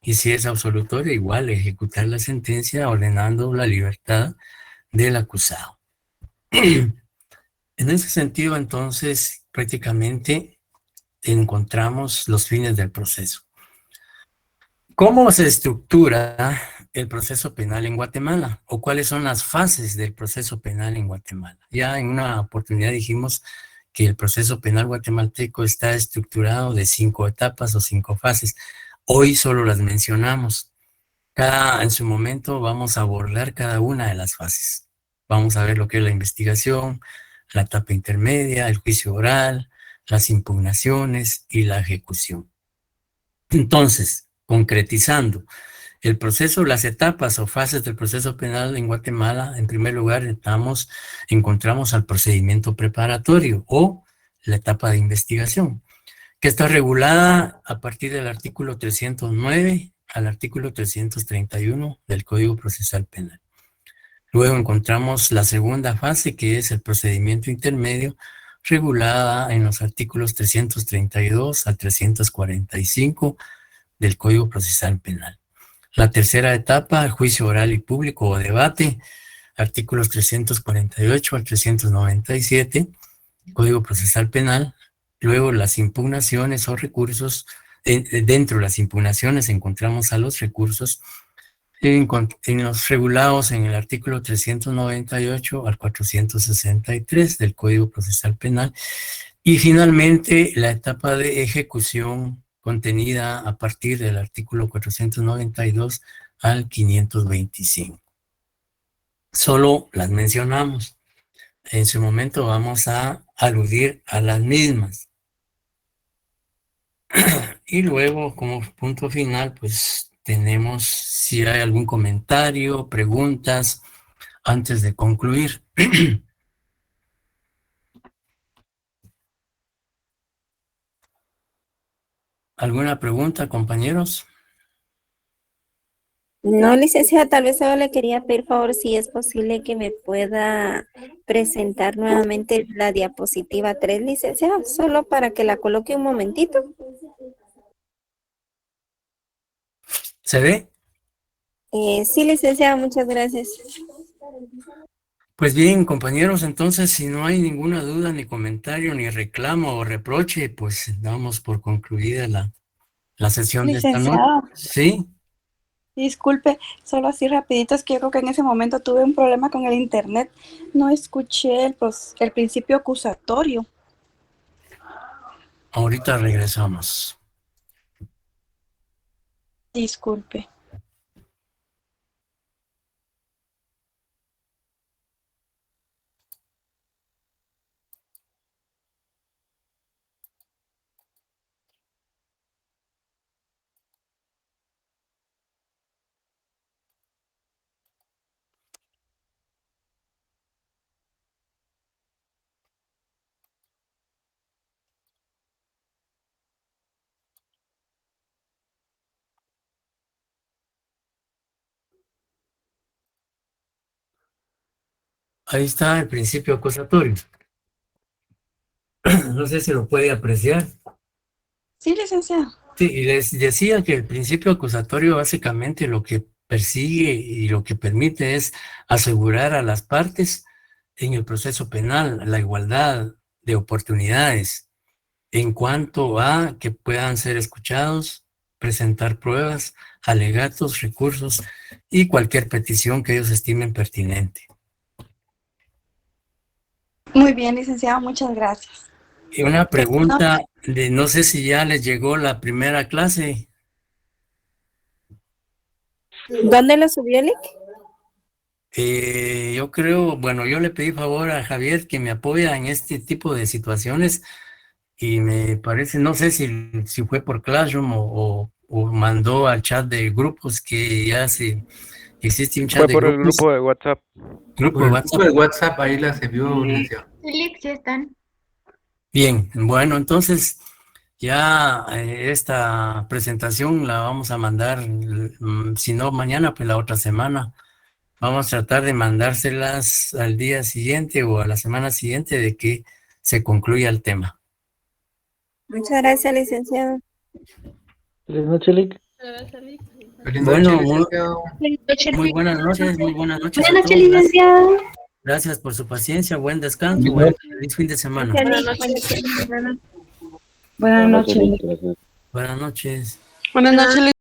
Y si es absolutorio, igual ejecutar la sentencia ordenando la libertad del acusado. En ese sentido, entonces, prácticamente encontramos los fines del proceso. ¿Cómo se estructura el proceso penal en Guatemala? ¿O cuáles son las fases del proceso penal en Guatemala? Ya en una oportunidad dijimos que el proceso penal guatemalteco está estructurado de 5 etapas o 5 fases. Hoy solo las mencionamos. En su momento vamos a abordar cada una de las fases. Vamos a ver lo que es la investigación, la etapa intermedia, el juicio oral, las impugnaciones y la ejecución. Entonces, concretizando, el proceso, las etapas o fases del proceso penal en Guatemala, en primer lugar, encontramos al procedimiento preparatorio o la etapa de investigación, que está regulada a partir del artículo 309 al artículo 331 del Código Procesal Penal. Luego encontramos la segunda fase, que es el procedimiento intermedio, regulada en los artículos 332 al 345 del Código Procesal Penal. La tercera etapa, el juicio oral y público o debate, artículos 348 al 397, Código Procesal Penal. Luego las impugnaciones o recursos, dentro de las impugnaciones encontramos a los recursos en los regulados en el artículo 398 al 463 del Código Procesal Penal. Y finalmente la etapa de ejecución contenida a partir del artículo 492 al 525. Solo las mencionamos. En su momento vamos a aludir a las mismas. Y luego, como punto final, pues tenemos si hay algún comentario, preguntas, antes de concluir. ¿Alguna pregunta, compañeros? No, licenciada, tal vez solo le quería pedir favor si es posible que me pueda presentar nuevamente la diapositiva 3, licenciada, solo para que la coloque un momentito. ¿Se ve? Sí, licenciada, muchas gracias. Pues bien, compañeros, entonces si no hay ninguna duda, ni comentario, ni reclamo o reproche, pues damos por concluida la sesión de esta noche. Licenciado, Sí. disculpe, solo así rapidito, es que yo creo que en ese momento tuve un problema con el internet. No escuché el principio acusatorio. Ahorita regresamos. Disculpe. Ahí está el principio acusatorio. No sé si lo puede apreciar. Sí, licenciado. Sí, y les decía que el principio acusatorio básicamente lo que persigue y lo que permite es asegurar a las partes en el proceso penal la igualdad de oportunidades en cuanto a que puedan ser escuchados, presentar pruebas, alegatos, recursos y cualquier petición que ellos estimen pertinente. Muy bien, licenciado, muchas gracias. Y una pregunta, no sé si ya les llegó la primera clase. ¿Dónde lo subió, Lick? Yo creo, bueno, yo le pedí favor a Javier que me apoya en este tipo de situaciones y me parece, no sé si fue por Classroom o mandó al chat de grupos que ya existe un chat de grupos. Fue por el grupo de WhatsApp. Grupo de WhatsApp, ahí las envió, licenciado. Sí, sí están. Bien, bueno, entonces ya esta presentación la vamos a mandar, si no mañana, pues la otra semana. Vamos a tratar de mandárselas al día siguiente o a la semana siguiente de que se concluya el tema. Muchas gracias, licenciado. Feliz noche, Lick. Bueno, muy buenas noches, muy buenas noches. Buenas noches, licenciado. Gracias por su paciencia, buen descanso, buen feliz fin de semana. Buenas noches. Buenas noches. Buenas noches. Buenas noches,